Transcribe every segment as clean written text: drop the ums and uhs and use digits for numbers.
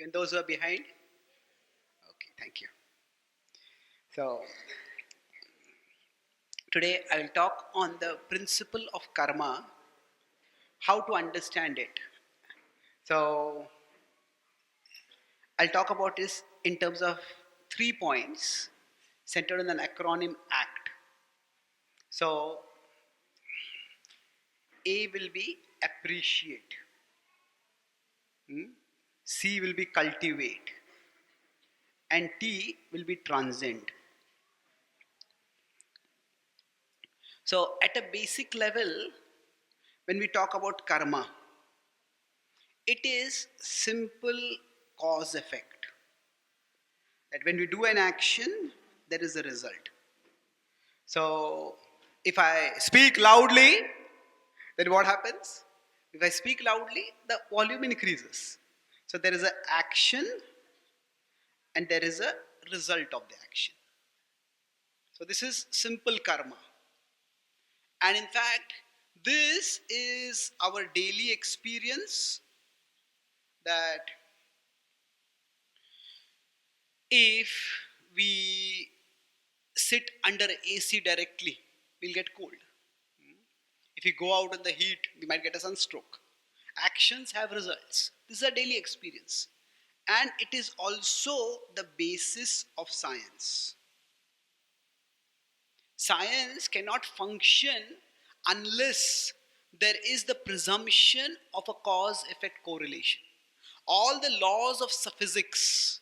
And those who are behind? Okay, thank you. So, today I will talk on the principle of karma, how to understand it. So, I'll talk about this in terms of 3 points centered on an acronym ACT. So, A will be appreciate, C will be cultivate, and T will be transcend. So, at a basic level, when we talk about karma, it is simple cause effect. That when we do an action, there is a result. So, if I speak loudly, then what happens? If I speak loudly, the volume increases. So, there is an action and there is a result of the action. So, this is simple karma. And in fact, this is our daily experience that if we sit under AC directly, we'll get cold. If we go out in the heat, we might get a sunstroke. Actions have results. This is a daily experience. And it is also the basis of science. Science cannot function unless there is the presumption of a cause-effect correlation. All the laws of physics,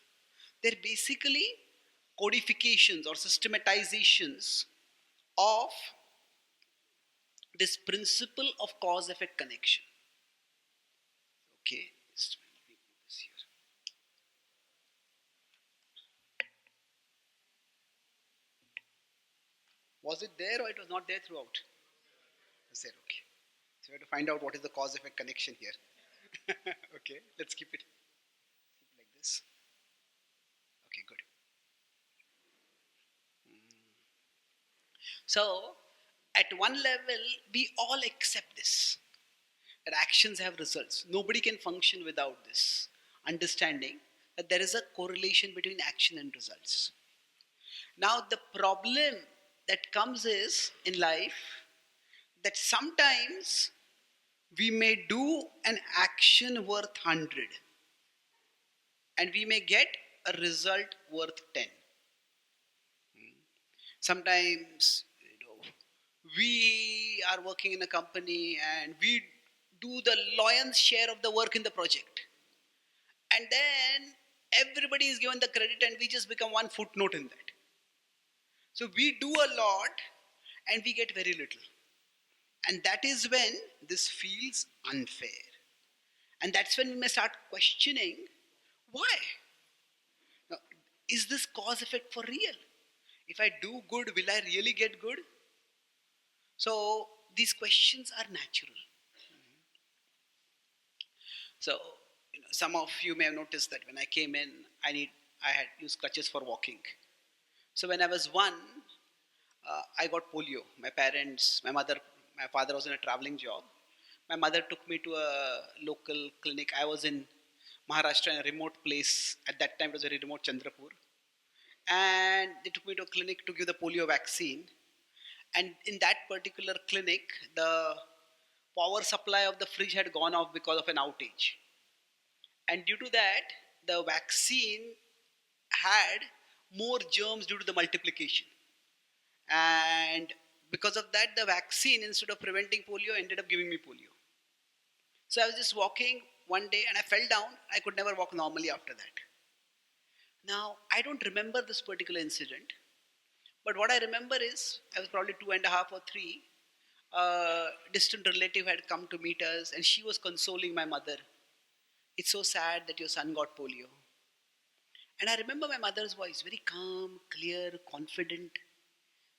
they're basically codifications or systematizations of this principle of cause-effect connection. Okay, this here. Was it there or it was not there throughout? It was there, okay. So we have to find out what is the cause-effect connection here. Okay, let's keep it like this. Okay, good. So, at one level, we all accept this, that actions have results. Nobody can function without this understanding that there is a correlation between action and results. Now, the problem that comes is in life that sometimes we may do an action worth 100 and we may get a result worth 10. Sometimes we are working in a company and we do the lion's share of the work in the project, and then everybody is given the credit and we just become one footnote in that. So we do a lot and we get very little, and that is when this feels unfair, and that's when we may start questioning why. Now, is this cause effect for real? If I do good, will I really get good? So these questions are natural. So some of you may have noticed that when I came in, I had used crutches for walking. So when I was one, I got polio. My father was in a traveling job. My mother took me to a local clinic. I was in Maharashtra, in a remote place. At that time, it was very remote, Chandrapur. And they took me to a clinic to give the polio vaccine. And in that particular clinic, the power supply of the fridge had gone off because of an outage. And due to that, the vaccine had more germs due to the multiplication. And because of that, the vaccine, instead of preventing polio, ended up giving me polio. So I was just walking one day and I fell down. I could never walk normally after that. Now, I don't remember this particular incident, but what I remember is I was probably 2.5 or 3. A distant relative had come to meet us and she was consoling my mother. It's so sad that your son got polio. And I remember my mother's voice, very calm, clear, confident.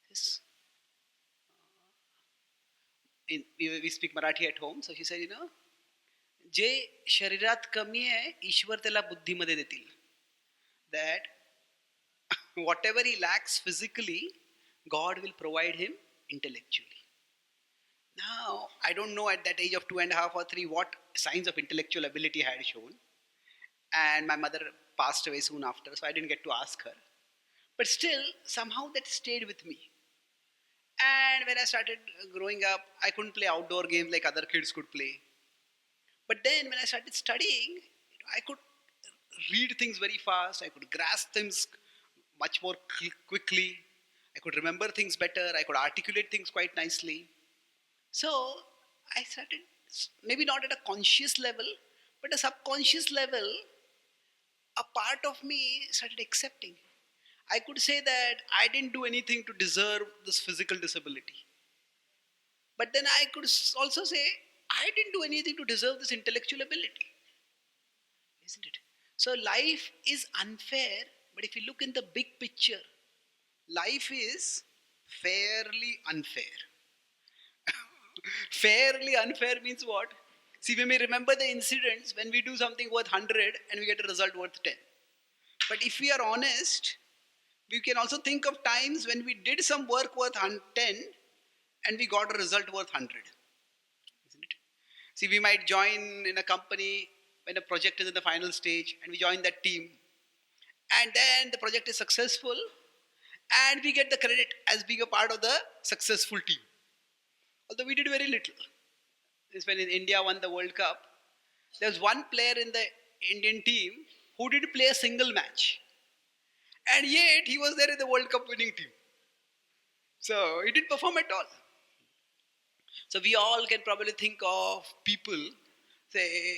This, we speak Marathi at home, so she said, जे शरीरात कमी आहे ईश्वर त्याला बुद्धीमध्ये देतील. That whatever he lacks physically, God will provide him intellectually. Now, I don't know at that age of 2.5 or 3 what signs of intellectual ability I had shown. and my mother passed away soon after, so I didn't get to ask her. But still, somehow that stayed with me. And when I started growing up, I couldn't play outdoor games like other kids could play. But then when I started studying, I could read things very fast. I could grasp things much more quickly. I could remember things better. I could articulate things quite nicely. So I started, maybe not at a conscious level, but a subconscious level, a part of me started accepting. I could say that I didn't do anything to deserve this physical disability. But then I could also say, I didn't do anything to deserve this intellectual ability. Isn't it? So life is unfair, but if you look in the big picture, life is fairly unfair. Fairly unfair means what? See, we may remember the incidents when we do something worth 100 and we get a result worth 10. But if we are honest, we can also think of times when we did some work worth 10 and we got a result worth 100. Isn't it? See, we might join in a company when a project is in the final stage and we join that team. And then the project is successful and we get the credit as being a part of the successful team. Although we did very little. This is when India won the World Cup. There was one player in the Indian team who didn't play a single match. And yet he was there in the World Cup winning team. So he didn't perform at all. So we all can probably think of people, say,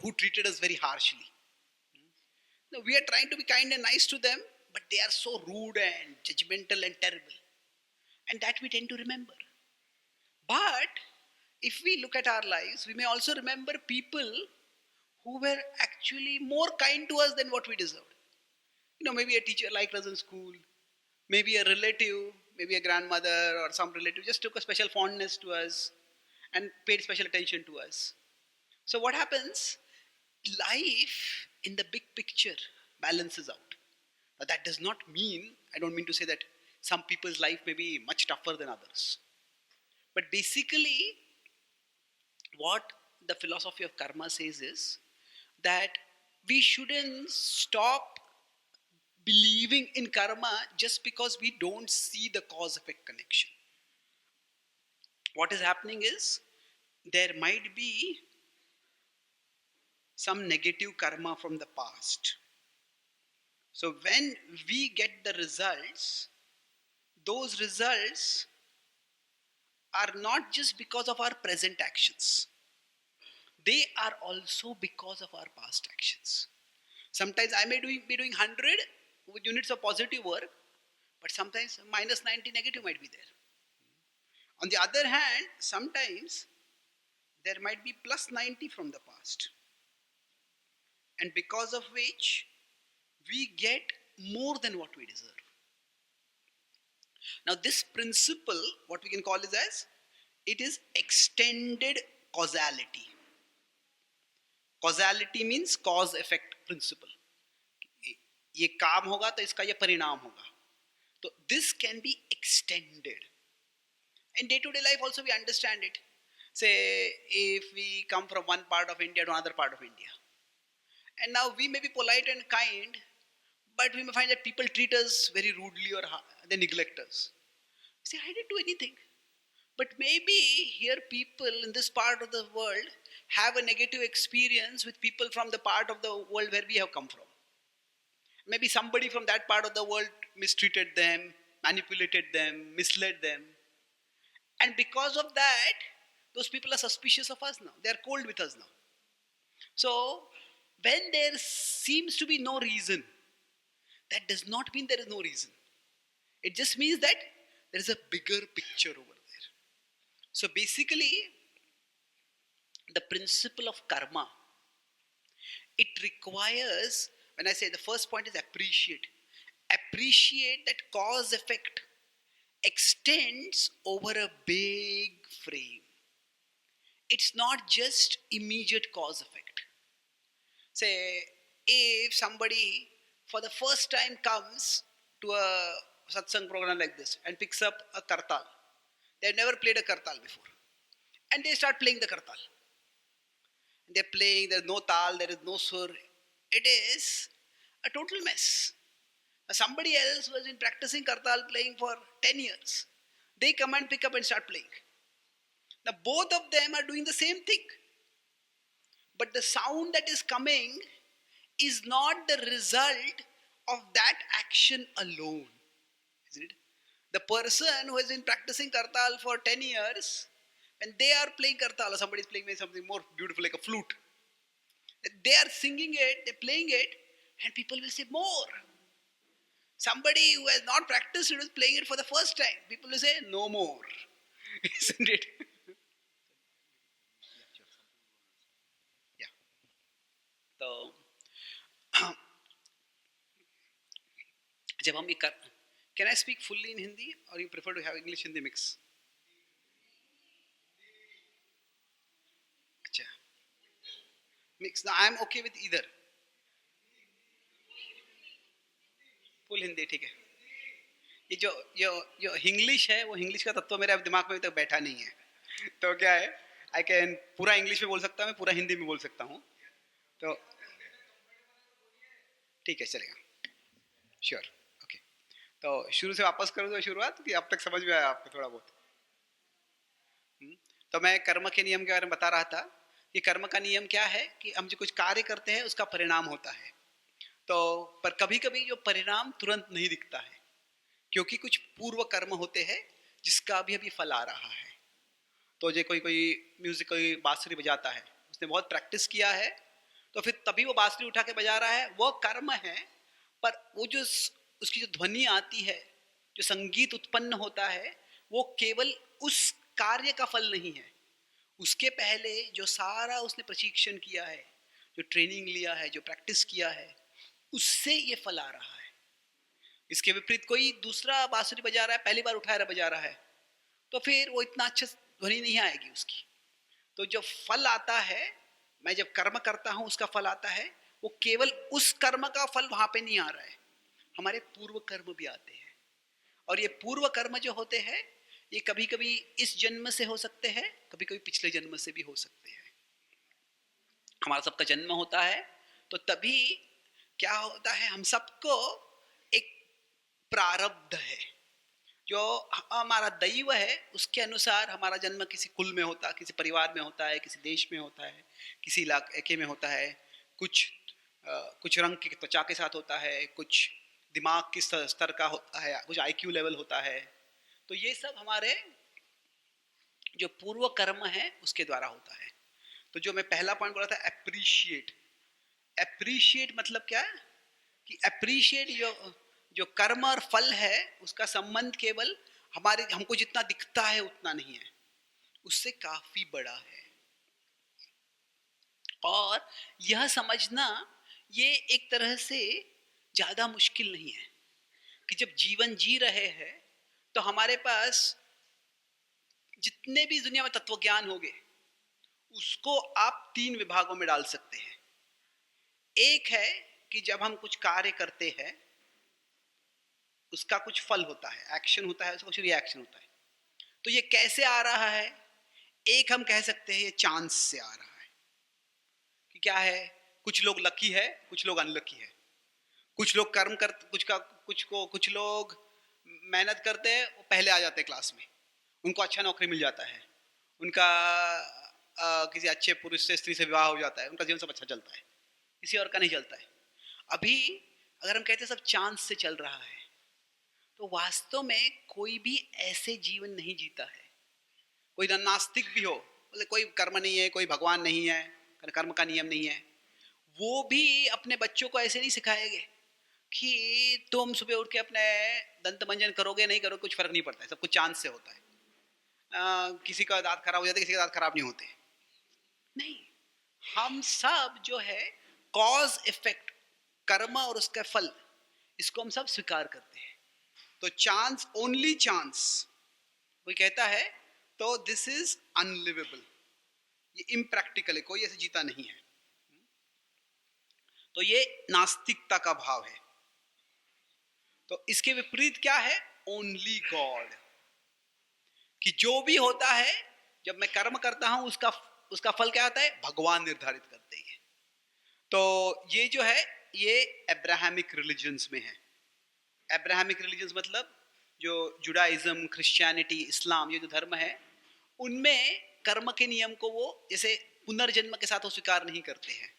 who treated us very harshly. No, we are trying to be kind and nice to them, but they are so rude and judgmental and terrible. And that we tend to remember. But if we look at our lives, we may also remember people who were actually more kind to us than what we deserved. Maybe a teacher liked us in school, maybe a relative, maybe a grandmother or some relative just took a special fondness to us and paid special attention to us. So what happens? Life in the big picture balances out. Now that does not mean, I don't mean to say that some people's life may be much tougher than others. But basically, what the philosophy of karma says is that we shouldn't stop believing in karma just because we don't see the cause effect connection. What is happening is there might be some negative karma from the past. So when we get the results, those results are not just because of our present actions. They are also because of our past actions. Sometimes I may be doing 100 with units of positive work, but sometimes minus 90 negative might be there. On the other hand, sometimes there might be plus 90 from the past. And because of which, we get more than what we deserve. Now this principle, what we can call is as, it is extended causality. Causality means cause effect principle. ये काम होगा तो इसका ये परिणाम होगा. So this can be extended. In day-to-day life also we understand it. Say if we come from one part of India to another part of India. And now we may be polite and kind, but we may find that people treat us very rudely or they neglect us. Say, I didn't do anything. But maybe here people in this part of the world have a negative experience with people from the part of the world where we have come from. Maybe somebody from that part of the world mistreated them, manipulated them, misled them. And because of that, those people are suspicious of us now. They are cold with us now. So, when there seems to be no reason, that does not mean there is no reason. It just means that there is a bigger picture over there. So basically, the principle of karma, it requires, when I say the first point is appreciate that cause effect extends over a big frame. It's not just immediate cause effect. Say, if somebody for the first time comes to a satsang program like this and picks up a kartal, they've never played a kartal before, and they start playing the kartal. They're playing, there's no tal, there is no sur, it is a total mess. Somebody else was in practicing kartal playing for 10 years. They come and pick up and start playing. Now both of them are doing the same thing, but the sound that is coming is not the result of that action alone, isn't it? The person who has been practicing kartal for 10 years, when they are playing kartal, or somebody is playing something more beautiful like a flute, they are singing it, they're playing it, and people will say more. Somebody who has not practiced it is playing it for the first time, people will say no more. Isn't it? Yeah. So जब हम ये कर, can I speak fully in Hindi or you prefer to have English Hindi mix? अच्छा, mix. Now I am okay with either. Full Hindi ठीक है. ये जो English है, वो इंग्लिश का तत्व मेरे दिमाग में अभी तक बैठा नहीं है. तो क्या है, आई कैन पूरा इंग्लिश में बोल सकता हूँ, मैं पूरा हिंदी में बोल सकता हूँ. तो ठीक है, चलेगा. श्योर. ओके. तो शुरू से वापस करूँ तो शुरुआत, कि अब तक समझ में आया आपको थोड़ा बहुत? तो मैं कर्म के नियम के बारे में बता रहा था कि कर्म का नियम क्या है कि हम जो कुछ कार्य करते हैं उसका परिणाम होता है. तो पर कभी कभी जो परिणाम तुरंत नहीं दिखता है, क्योंकि कुछ पूर्व कर्म होते हैं जिसका अभी अभी फल आ रहा है. तो जो कोई म्यूजिक, कोई बांसुरी बजाता है, उसने बहुत प्रैक्टिस किया है, तो फिर तभी वो बांसुरी उठा के बजा रहा है, वो कर्म है. पर वो जो उसकी जो ध्वनि आती है, जो संगीत उत्पन्न होता है, वो केवल उस कार्य का फल नहीं है. उसके पहले जो सारा उसने प्रशिक्षण किया है, जो ट्रेनिंग लिया है, जो प्रैक्टिस किया है, उससे ये फल आ रहा है. इसके विपरीत कोई दूसरा बांसुरी बजा रहा है, पहली बार उठाया बजा रहा है, तो फिर वो इतना अच्छा ध्वनि नहीं आएगी उसकी. तो जो फल आता है, मैं जब कर्म करता हूं उसका फल आता है, वो केवल उस कर्म का फल वहां पे नहीं आ रहा है, हमारे पूर्व कर्म भी आते हैं. और ये पूर्व कर्म जो होते हैं, ये कभी कभी इस जन्म से हो सकते हैं, कभी कभी पिछले जन्म से भी हो सकते हैं. हमारा सबका जन्म होता है, तो तभी क्या होता है, हम सबको एक प्रारब्ध है, जो हमारा दैव है, उसके अनुसार हमारा जन्म किसी कुल में होता है, किसी परिवार में होता है, किसी देश में होता है, किसी इलाके में होता है. कुछ रंग की त्वचा के साथ होता है, कुछ दिमाग की स्तर का होता है, कुछ आईक्यू लेवल होता है. तो ये सब हमारे जो पूर्व कर्म है उसके द्वारा होता है. तो जो मैं पहला पॉइंट बोला था, एप्रिशिएट. एप्रिशिएट मतलब क्या है कि एप्रिशिएट जो कर्म और फल है, उसका संबंध केवल हमारे हमको जितना दिखता है उतना नहीं है, उससे काफी बड़ा है. और यह समझना ये एक तरह से ज्यादा मुश्किल नहीं है कि जब जीवन जी रहे हैं, तो हमारे पास जितने भी दुनिया में तत्व ज्ञान होंगे, उसको आप 3 विभागों में डाल सकते हैं. एक है कि जब हम कुछ कार्य करते हैं, उसका कुछ फल होता है, एक्शन होता है, उसका कुछ रिएक्शन होता है. तो ये कैसे आ रहा है? एक हम कह सकते हैं ये चांस से आ रहा है. कि क्या है, कुछ लोग लकी है, कुछ लोग अनलकी है. कुछ लोग कर्म कर, कुछ लोग मेहनत करते हैं, वो पहले आ जाते हैं क्लास में, उनको अच्छा नौकरी मिल जाता है, उनका किसी अच्छे पुरुष से, स्त्री से विवाह हो जाता है, उनका जीवन सब अच्छा चलता है, किसी और का नहीं चलता है. अभी अगर हम कहते हैं सब चांस से चल रहा है, तो वास्तव में कोई भी ऐसे जीवन नहीं जीता है. कोई नास्तिक भी हो, बोले कोई कर्म नहीं है, कोई भगवान नहीं है, कर्म का नियम नहीं है, वो भी अपने बच्चों को ऐसे नहीं सिखाएंगे कि तुम सुबह उठ के अपने दंत मंजन करोगे, नहीं करोगे, कुछ फर्क नहीं पड़ता है, सब कुछ चांस से होता है. किसी का दांत खराब हो जाता है, किसी का दांत खराब नहीं होते. नहीं, हम सब जो है कॉज इफेक्ट, कर्म और उसका फल, इसको हम सब स्वीकार करते हैं. तो चांस, ओनली चांस, कोई कहता है तो दिस इज अनलिवेबल, ये इम्प्रैक्टिकल है, कोई ऐसे जीता नहीं है. तो ये नास्तिकता का भाव है. तो इसके विपरीत क्या है, ओनली गॉड, कि जो भी होता है, जब मैं कर्म करता हूं, उसका फल क्या आता है, भगवान निर्धारित करते हैं. तो ये जो है ये अब्राहमिक रिलीजन्स में है। अब्राहमिक रिलीजन्स मतलब जो जुडाइज्म, क्रिश्चियनिटी, इस्लाम, ये जो धर्म है उनमें कर्म के नियम को वो जैसे पुनर्जन्म के साथ वो स्वीकार नहीं करते हैं।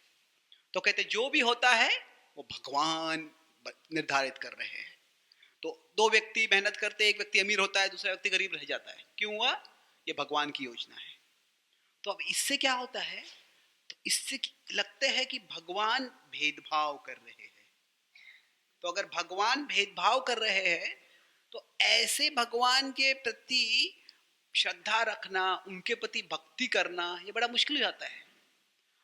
तो कहते जो भी होता है वो भगवान निर्धारित कर रहे हैं। तो दो व्यक्ति मेहनत करते, एक व्यक्ति अमीर होता है, दूसरा व्यक्ति गरीब रह जाता है, क्यों हुआ? ये भगवान की योजना है। तो अब इससे क्या होता है? तो इससे लगता है कि भगवान भेदभाव कर रहे हैं। तो अगर भगवान भेदभाव कर रहे हैं तो ऐसे भगवान के प्रति श्रद्धा रखना, उनके प्रति भक्ति करना ये बड़ा मुश्किल हो जाता है।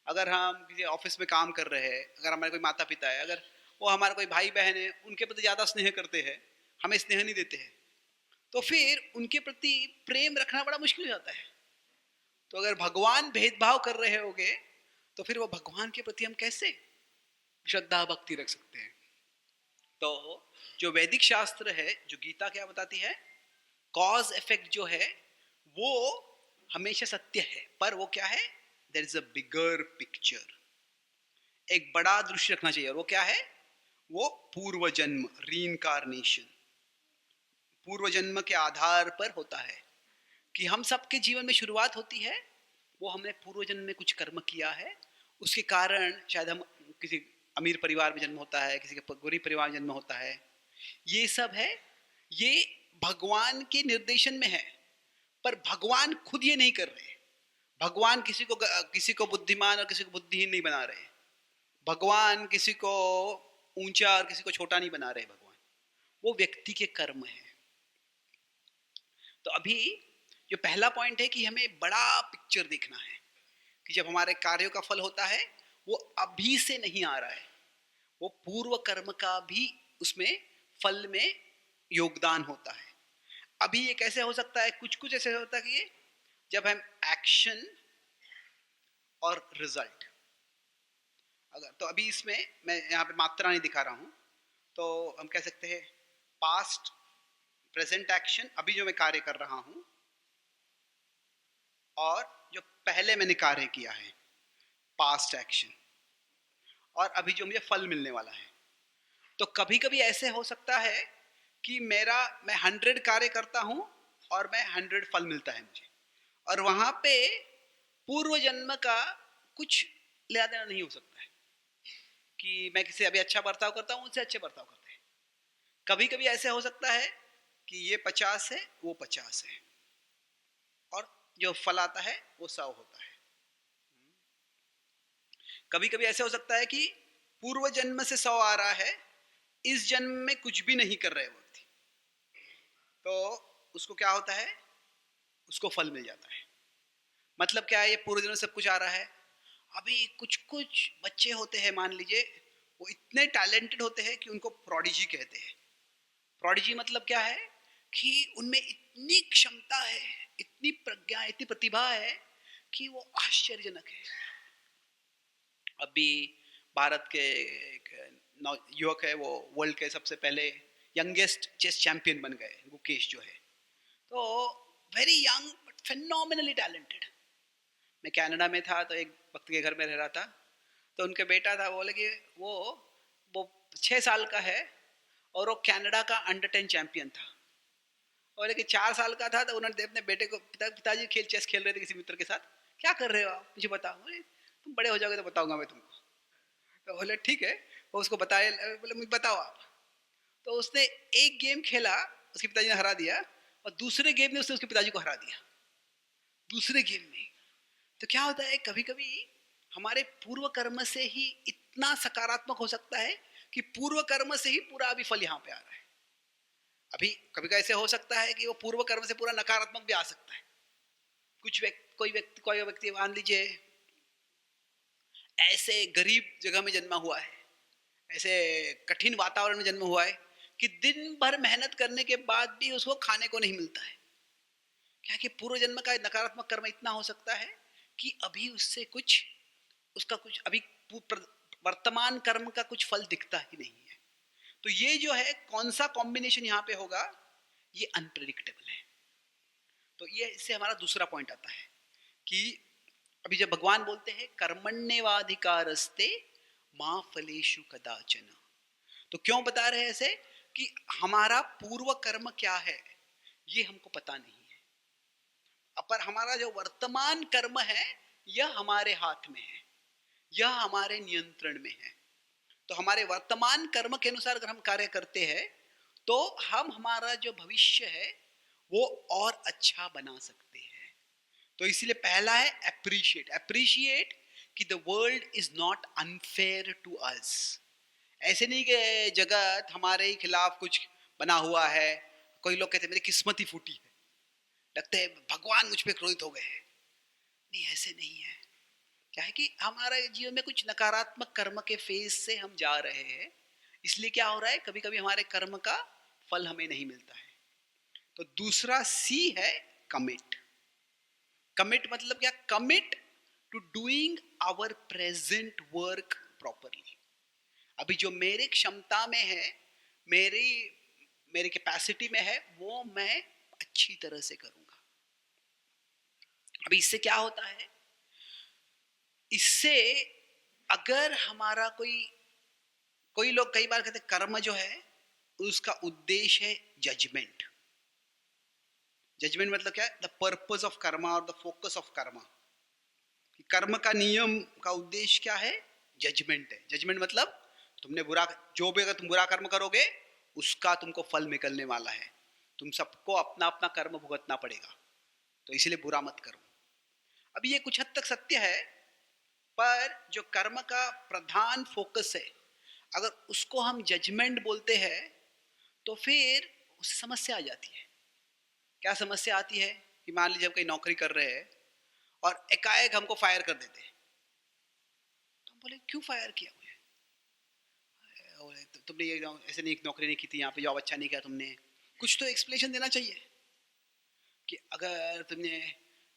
अगर हम किसी ऑफिस में काम कर रहे हैं, अगर हमारे कोई माता पिता है, अगर वो हमारे कोई भाई बहन है, उनके प्रति ज़्यादा स्नेह करते हैं, हमें स्नेह नहीं देते हैं, तो फिर उनके प्रति प्रेम रखना बड़ा मुश्किल हो जाता है। तो अगर भगवान भेदभाव कर रहे होंगे तो फिर वो भगवान के प्रति हम कैसे श्रद्धा भक्ति रख सकते हैं? तो जो वैदिक शास्त्र है, जो गीता क्या बताती है, कॉज इफेक्ट जो है वो हमेशा सत्य है, पर वो क्या है? There is a bigger picture, एक बड़ा दृश्य रखना चाहिए। और वो क्या है? वो पूर्व जन्म, रीइंकार्नेशन, पूर्व जन्म के आधार पर होता है कि हम सबके जीवन में शुरुआत होती है, वो हमने पूर्व जन्म में कुछ कर्म किया है, उसके कारण शायद हम किसी अमीर परिवार में जन्म होता है, किसी के गरीब परिवार में जन्म होता है। ये सब है, ये भगवान के निर्देशन में है, पर भगवान खुद ये नहीं कर रहे। भगवान किसी को बुद्धिमान और किसी को बुद्धिहीन नहीं बना रहे। भगवान किसी को ऊंचा और किसी को छोटा नहीं बना रहे। भगवान वो व्यक्ति के कर्म है। तो अभी जो पहला पॉइंट है कि हमें बड़ा पिक्चर देखना है कि जब हमारे कार्यों का फल होता है वो अभी से नहीं आ रहा है, वो पूर्व कर्म का भी उसमें फल में योगदान होता है। अभी ये कैसे हो सकता है? कुछ कुछ ऐसे होता है कि ये जब हम एक्शन और रिजल्ट, अगर तो अभी इसमें मैं यहाँ पे मात्रा नहीं दिखा रहा हूँ, तो हम कह सकते हैं पास्ट, प्रेजेंट एक्शन, अभी जो मैं कार्य कर रहा हूँ, और जो पहले मैंने कार्य किया है, पास्ट एक्शन, और अभी जो मुझे फल मिलने वाला है। तो कभी कभी ऐसे हो सकता है कि मैं 100 कार्य करता हूँ और मैं 100 फल मिलता है मुझे, और वहां पे पूर्व जन्म का कुछ लेना देना नहीं हो सकता है कि मैं किसी अभी अच्छा बर्ताव करता हूँ, उससे अच्छे बर्ताव करते हैं। कभी कभी ऐसे हो सकता है कि ये 50 है, वो 50 है, और जो फल आता है वो 100 होता है। कभी कभी ऐसे हो सकता है कि पूर्व जन्म से 100 आ रहा है, इस जन्म में कुछ भी नहीं कर रहे व्यक्ति, तो उसको क्या होता है? उसको फल मिल जाता है। मतलब क्या है? ये पूर्व जन्म सब कुछ आ रहा है। अभी कुछ कुछ बच्चे होते हैं, मान लीजिए वो इतने टैलेंटेड होते हैं कि उनको प्रोडिजी कहते हैं। प्रोडिजी मतलब क्या है? कि उनमें इतनी क्षमता है, इतनी प्रज्ञा, इतनी प्रतिभा है कि वो आश्चर्यजनक है। अभी भारत के एक युवक है, वो वर्ल्ड के सबसे पहले यंगेस्ट चेस चैंपियन बन गए, गुकेश जो है। तो वेरी यंग बट फेनोमिनली टैलेंटेड। मैं कनाडा में था तो एक भक्त के घर में रह रहा था, तो उनके बेटा था, बोले कि वो 6 साल का है और वो कनाडा का अंडर 10 चैंपियन था। बोले कि 4 साल का था तो उन्होंने अपने बेटे को, पिताजी चेस खेल रहे थे किसी मित्र के साथ, क्या कर रहे हो आप, मुझे बताओ। बोले तुम बड़े हो जाओगे तो बताऊंगा मैं तुमको। तो बोले ठीक है, वो उसको बताए, बोले मुझे बताओ आप। तो उसने एक गेम खेला, उसके पिताजी ने हरा दिया, और दूसरे गेम में उसने उसके पिताजी को हरा दिया, दूसरे गेम में। तो क्या होता है, कभी कभी हमारे पूर्व कर्म से ही इतना सकारात्मक हो सकता है कि पूर्व कर्म से ही पूरा अभी फल यहाँ पे आ रहा है। अभी कभी कभी ऐसे हो सकता है कि वो पूर्व कर्म से पूरा नकारात्मक भी आ सकता है। कोई व्यक्ति मान लीजिए ऐसे गरीब जगह में जन्मा हुआ है, ऐसे कठिन वातावरण में जन्म हुआ है कि दिन भर मेहनत करने के बाद भी उसको खाने को नहीं मिलता है। क्या कि पूर्व जन्म का नकारात्मक कर्म इतना हो सकता है कि अभी उससे कुछ, उसका कुछ अभी वर्तमान कर्म का कुछ फल दिखता ही नहीं है। तो ये जो है कौन सा कॉम्बिनेशन यहाँ पे होगा, ये अनप्रेडिक्टेबल है। तो ये इससे हमारा दूसरा पॉइंट आता है कि अभी जब भगवान बोलते हैं कर्मण्येवाधिकारस्ते माँ फलेषु कदाचन। तो क्यों बता रहे हैं ऐसे कि हमारा पूर्व कर्म क्या है ये हमको पता नहीं है, पर हमारा जो वर्तमान कर्म है यह हमारे हाथ में है, यह हमारे नियंत्रण में है। तो हमारे वर्तमान कर्म के अनुसार अगर हम कार्य करते हैं तो हम हमारा जो भविष्य है वो और अच्छा बना सकते हैं। तो इसीलिए पहला है अप्रिशिएट। अप्रिशिएट कि the world is not unfair to us. ऐसे नहीं कि जगत हमारे ही खिलाफ कुछ बना हुआ है। कोई लोग कहते हैं मेरी किस्मत ही फूटी है, लगता है भगवान मुझ पे क्रोधित हो गए हैं। नहीं, ऐसे नहीं है। क्या है कि हमारा जीवन में कुछ नकारात्मक कर्म के फेज से हम जा रहे हैं, इसलिए क्या हो रहा है कभी कभी हमारे कर्म का फल हमें नहीं मिलता है। तो दूसरा सी है कमिट। कमिट मतलब क्या? Commit to doing our present work properly. अभी जो मेरी क्षमता में है, मेरी मेरी कैपेसिटी में है, वो मैं अच्छी तरह से करूंगा। अभी इससे क्या होता है, इससे अगर हमारा कोई लोग कई बार कहते हैं कर्म जो है उसका उद्देश्य है जजमेंट। जजमेंट मतलब क्या है? द पर्पस ऑफ कर्मा और द फोकस ऑफ कर्मा। कर्म का नियम का उद्देश्य क्या है? जजमेंट है। जजमेंट मतलब तुमने बुरा, जो भी अगर तुम बुरा कर्म करोगे उसका तुमको फल निकलने वाला है, तुम सबको अपना अपना कर्म भुगतना पड़ेगा, तो इसलिए बुरा मत करो। अभी ये कुछ हद तक सत्य है, पर जो कर्म का प्रधान फोकस है अगर उसको हम जजमेंट बोलते हैं तो फिर उससे समस्या आ जाती है। क्या समस्या आती है कि मान लीजिए हम कहीं नौकरी कर रहे हैं और एकाएक हमको फायर कर देते हैं, तो हम बोले क्यों फायर किया मुझे? तुमने ये ऐसे नहीं नौकरी नहीं की थी, यहाँ पे जॉब अच्छा नहीं किया तुमने, कुछ तो एक्सप्लेनेशन देना चाहिए कि अगर तुमने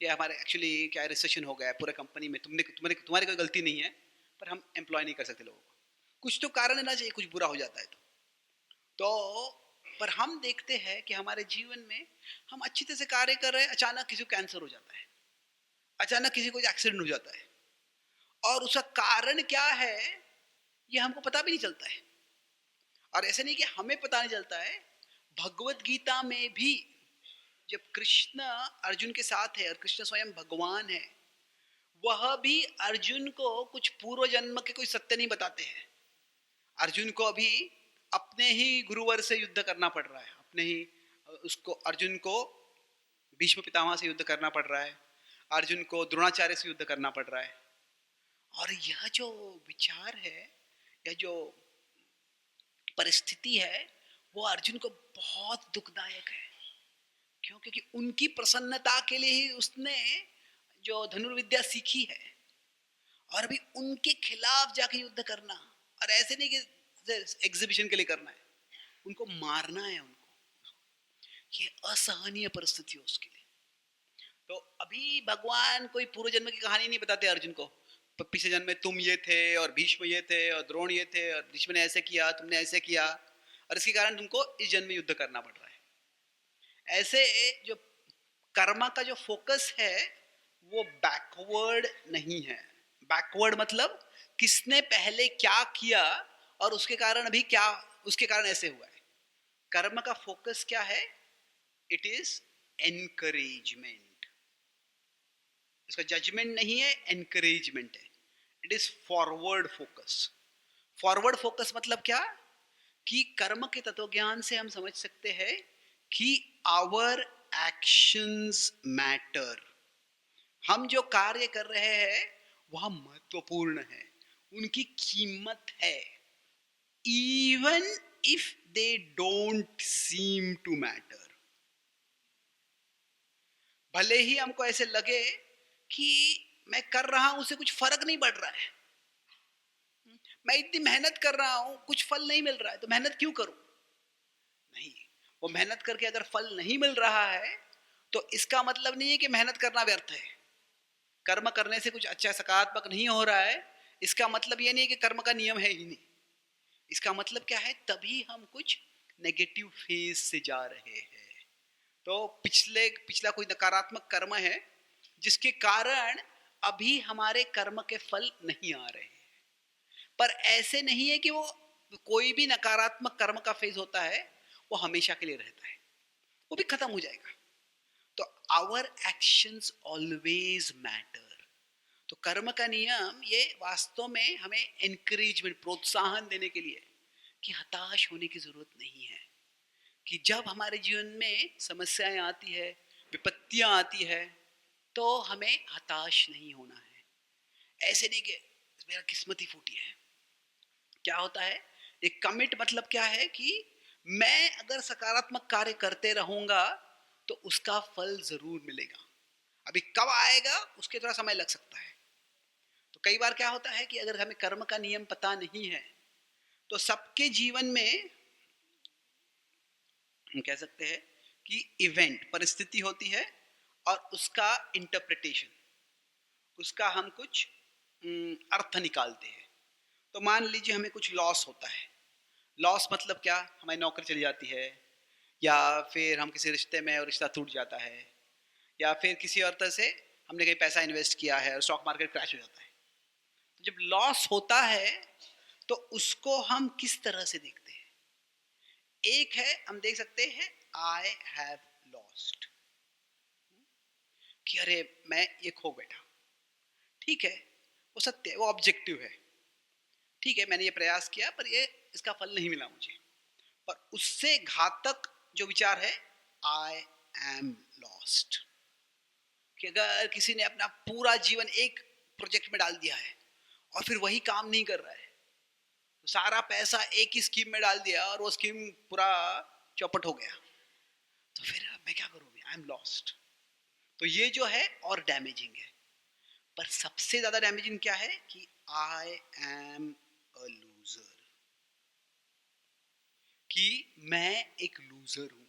ये हमारे एक्चुअली क्या रिसेशन हो गया है पूरे कंपनी में, तुम्हारी कोई गलती नहीं है, पर हम एम्प्लॉय नहीं कर सकते लोगों को, कुछ तो कारण देना चाहिए, कुछ बुरा हो जाता है तो पर हम देखते हैं कि हमारे जीवन में हम अच्छी तरह से कार्य कर रहे हैं, अचानक किसी को कैंसर हो जाता है, अचानक किसी को एक्सीडेंट हो जाता है, और उसका कारण क्या है ये हमको पता भी नहीं चलता है। और ऐसे नहीं कि हमें पता नहीं चलता है, भगवत गीता में भी जब कृष्ण अर्जुन के साथ है और कृष्ण स्वयं भगवान है, वह भी अर्जुन को कुछ पूर्व जन्म के कोई सत्य नहीं बताते हैं। अर्जुन को अभी अपने ही गुरुवर से युद्ध करना पड़ रहा है, अपने ही उसको अर्जुन को भीष्म पितामह से युद्ध करना पड़ रहा है, अर्जुन को द्रोणाचार्य से युद्ध करना पड़ रहा है। और यह जो विचार है, यह जो परिस्थिति है, वो अर्जुन को बहुत दुखदायक है। क्यों? क्योंकि उनकी प्रसन्नता के लिए ही उसने जो धनुर्विद्या सीखी है, और अभी उनके खिलाफ जाके युद्ध करना, और ऐसे नहीं कि एग्जीबिशन के लिए करना है, उनको मारना है उनको, ये असहनीय परिस्थिति है उसके लिए। तो अभी भगवान कोई पूर्व जन्म की कहानी नहीं बताते अर्जुन को, पिछले जन्म में तुम ये थे और भीष्म ये थे और द्रोण ये थे और भीष्म ने ऐसे किया, तुमने ऐसे किया, और इसके कारण तुमको इस जन्म में युद्ध करना पड़ रहा है। ऐसे जो कर्मा का जो फोकस है वो बैकवर्ड नहीं है। बैकवर्ड मतलब किसने पहले क्या किया और उसके कारण अभी क्या, उसके कारण ऐसे हुआ है। कर्म का फोकस क्या है? It is encouragement. इसका जजमेंट नहीं है, एनकरेजमेंट है। It is forward focus. Forward focus मतलब क्या कि कर्म के तत्व ज्ञान से हम समझ सकते हैं कि आवर एक्शंस मैटर। हम जो कार्य कर रहे हैं वह महत्वपूर्ण है, उनकी कीमत है, even if they don't seem to matter. भले ही हमको ऐसे लगे कि मैं कर रहा हूं उससे कुछ फर्क नहीं पड़ रहा है, मैं इतनी मेहनत कर रहा हूं कुछ फल नहीं मिल रहा है, तो मेहनत क्यों करूं? नहीं, वो मेहनत करके अगर फल नहीं मिल रहा है तो इसका मतलब नहीं है कि मेहनत करना व्यर्थ है। कर्म करने से कुछ अच्छा सकारात्मक नहीं हो रहा है, इसका मतलब ये नहीं कि कर्म का नियम है ही नहीं। इसका मतलब क्या है, तभी हम कुछ नेगेटिव फेज से जा रहे हैं। तो पिछला कोई नकारात्मक कर्म है जिसके कारण अभी हमारे कर्म के फल नहीं आ रहे हैं। पर ऐसे नहीं है कि वो कोई भी नकारात्मक कर्म का फेज होता है वो हमेशा के लिए रहता है, वो भी खत्म हो जाएगा। तो आवर एक्शंस ऑलवेज मैटर। तो कर्म का नियम ये वास्तव में हमें एनकरेजमेंट, प्रोत्साहन देने के लिए कि हताश होने की जरूरत नहीं है। कि जब हमारे जीवन में समस्याएं आती है, विपत्तियां आती है, तो हमें हताश नहीं होना है। ऐसे नहीं कि मेरा किस्मत ही फूटी है। क्या होता है, एक कमिट मतलब क्या है कि मैं अगर सकारात्मक कार्य करते रहूंगा तो उसका फल जरूर मिलेगा। अभी कब आएगा उसके थोड़ा समय लग सकता है। तो कई बार क्या होता है कि अगर हमें कर्म का नियम पता नहीं है तो सबके जीवन में हम कह सकते हैं कि इवेंट, परिस्थिति होती है और उसका इंटरप्रिटेशन, उसका हम कुछ अर्थ निकालते हैं। तो मान लीजिए हमें कुछ लॉस होता है। लॉस मतलब क्या, हमारी नौकरी चली जाती है, या फिर हम किसी रिश्ते में और रिश्ता टूट जाता है, या फिर किसी और तरह से हमने कहीं पैसा इन्वेस्ट किया है और स्टॉक मार्केट क्रैश हो जाता है। तो जब लॉस होता है तो उसको हम किस तरह से देखते हैं? एक है, हम देख सकते हैं आई हैव लॉस्ट, कि अरे मैं ये खो बैठा। ठीक है, वो सत्य है, वो ऑब्जेक्टिव है। ठीक है, मैंने ये प्रयास किया पर ये इसका फल नहीं मिला मुझे। पर उससे घातक जो विचार है, आई एम लॉस्ट, कि अगर किसी ने अपना पूरा जीवन एक प्रोजेक्ट में डाल दिया है और फिर वही काम नहीं कर रहा है, तो सारा पैसा एक ही स्कीम में डाल दिया और वो स्कीम पूरा चौपट हो गया, तो फिर मैं क्या करूँ? I am lost. तो ये जो है और डैमेजिंग है। पर सबसे ज्यादा डैमेजिंग क्या है कि आई एम अ लूजर, कि मैं एक लूजर हूं,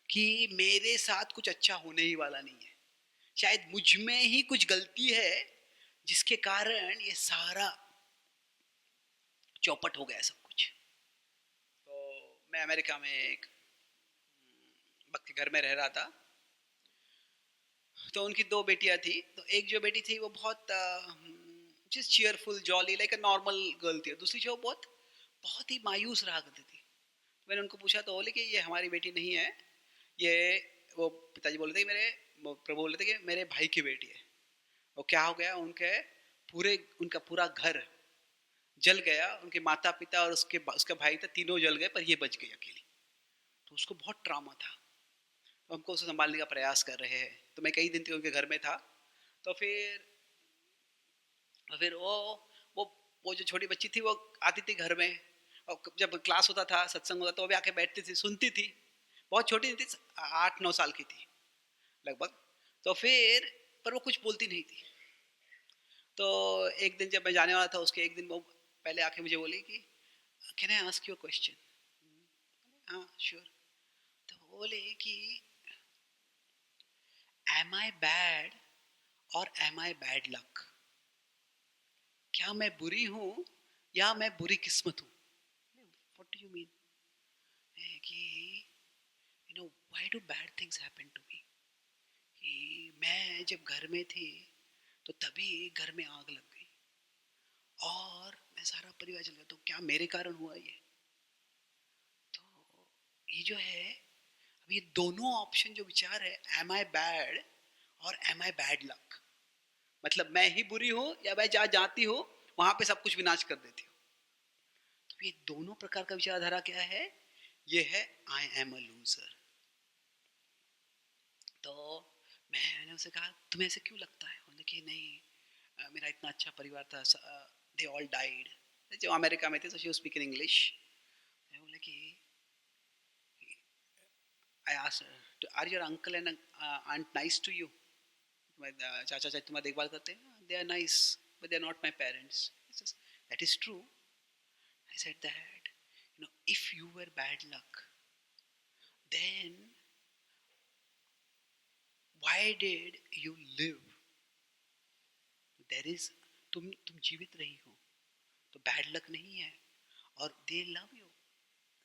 कि मेरे साथ कुछ अच्छा होने ही वाला नहीं है। शायद मुझ में ही कुछ गलती है जिसके कारण ये सारा चौपट हो गया सब कुछ। तो मैं अमेरिका में एक वक्त के घर में रह रहा था। तो उनकी दो बेटियां थी। तो एक जो बेटी थी वो बहुत जिस cheerful jolly like a normal girl थी। दूसरी जो बहुत बहुत ही मायूस रहा करती थी। तो मैंने उनको पूछा तो बोले कि ये हमारी बेटी नहीं है, ये वो पिताजी बोल रहे थे मेरे, प्रभु बोल रहे थे कि मेरे भाई की बेटी है। वो क्या हो गया, उनके पूरे उनका पूरा घर जल गया। उनके माता पिता और उसका भाई था, तीनों जल गए पर ये बच गई अकेली। तो उसको बहुत ट्रॉमा था। तो हमको उसे संभालने का प्रयास कर रहे हैं। तो मैं कई दिन तक उनके घर में था। तो फिर वो वो जो छोटी बच्ची थी वो आती थी घर में, और जब क्लास होता था, सत्संग होता, तो वो भी आके बैठती थी, सुनती थी। बहुत छोटी थी, 8-9 साल की थी लगभग। तो फिर पर वो कुछ बोलती नहीं थी। तो एक दिन जब मैं जाने वाला था, उसके एक दिन वो पहले आके मुझे बोली कि can I ask you a question? हाँ श्योर। तो बोले कि am I bad or am I bad luck? क्या मैं बुरी हूँ या मैं बुरी किस्मत हूँ? What do you mean? कि you know why do bad things happen to me? कि मैं जब घर में थी तो तभी घर में आग लग गई और मैं सारा परिवार चल गया, तो क्या मेरे कारण हुआ ये? तो ये जो है, अब ये दोनों ऑप्शन जो विचार है, M I bad or am I bad luck, मतलब मैं ही बुरी हूं या मैं जहां जाती हूँ वहां पे सब कुछ विनाश कर देती हूँ। तो ये दोनों प्रकार का विचारधारा क्या है? ये है आई एम अ लूजर। तो मैंने उसे कहा तुम्हें ऐसे क्यों लगता है? उन्होंने कि नहीं, मेरा इतना अच्छा परिवार था, दे ऑल डाइड। जो अमेरिका में थे तो शी वाज स्पीकिंग इंग्लिश। मैं बोला कि I asked are your uncle and aunt nice to you? तुम्हारे चाचा चाची तुम्हारी देखभाल करते हैं? They are nice but they are not my parents. That is true. I said that, if you were bad luck, then why did you live? There is, तुम जीवित रही हो तो बैड लक नहीं है, और they love you,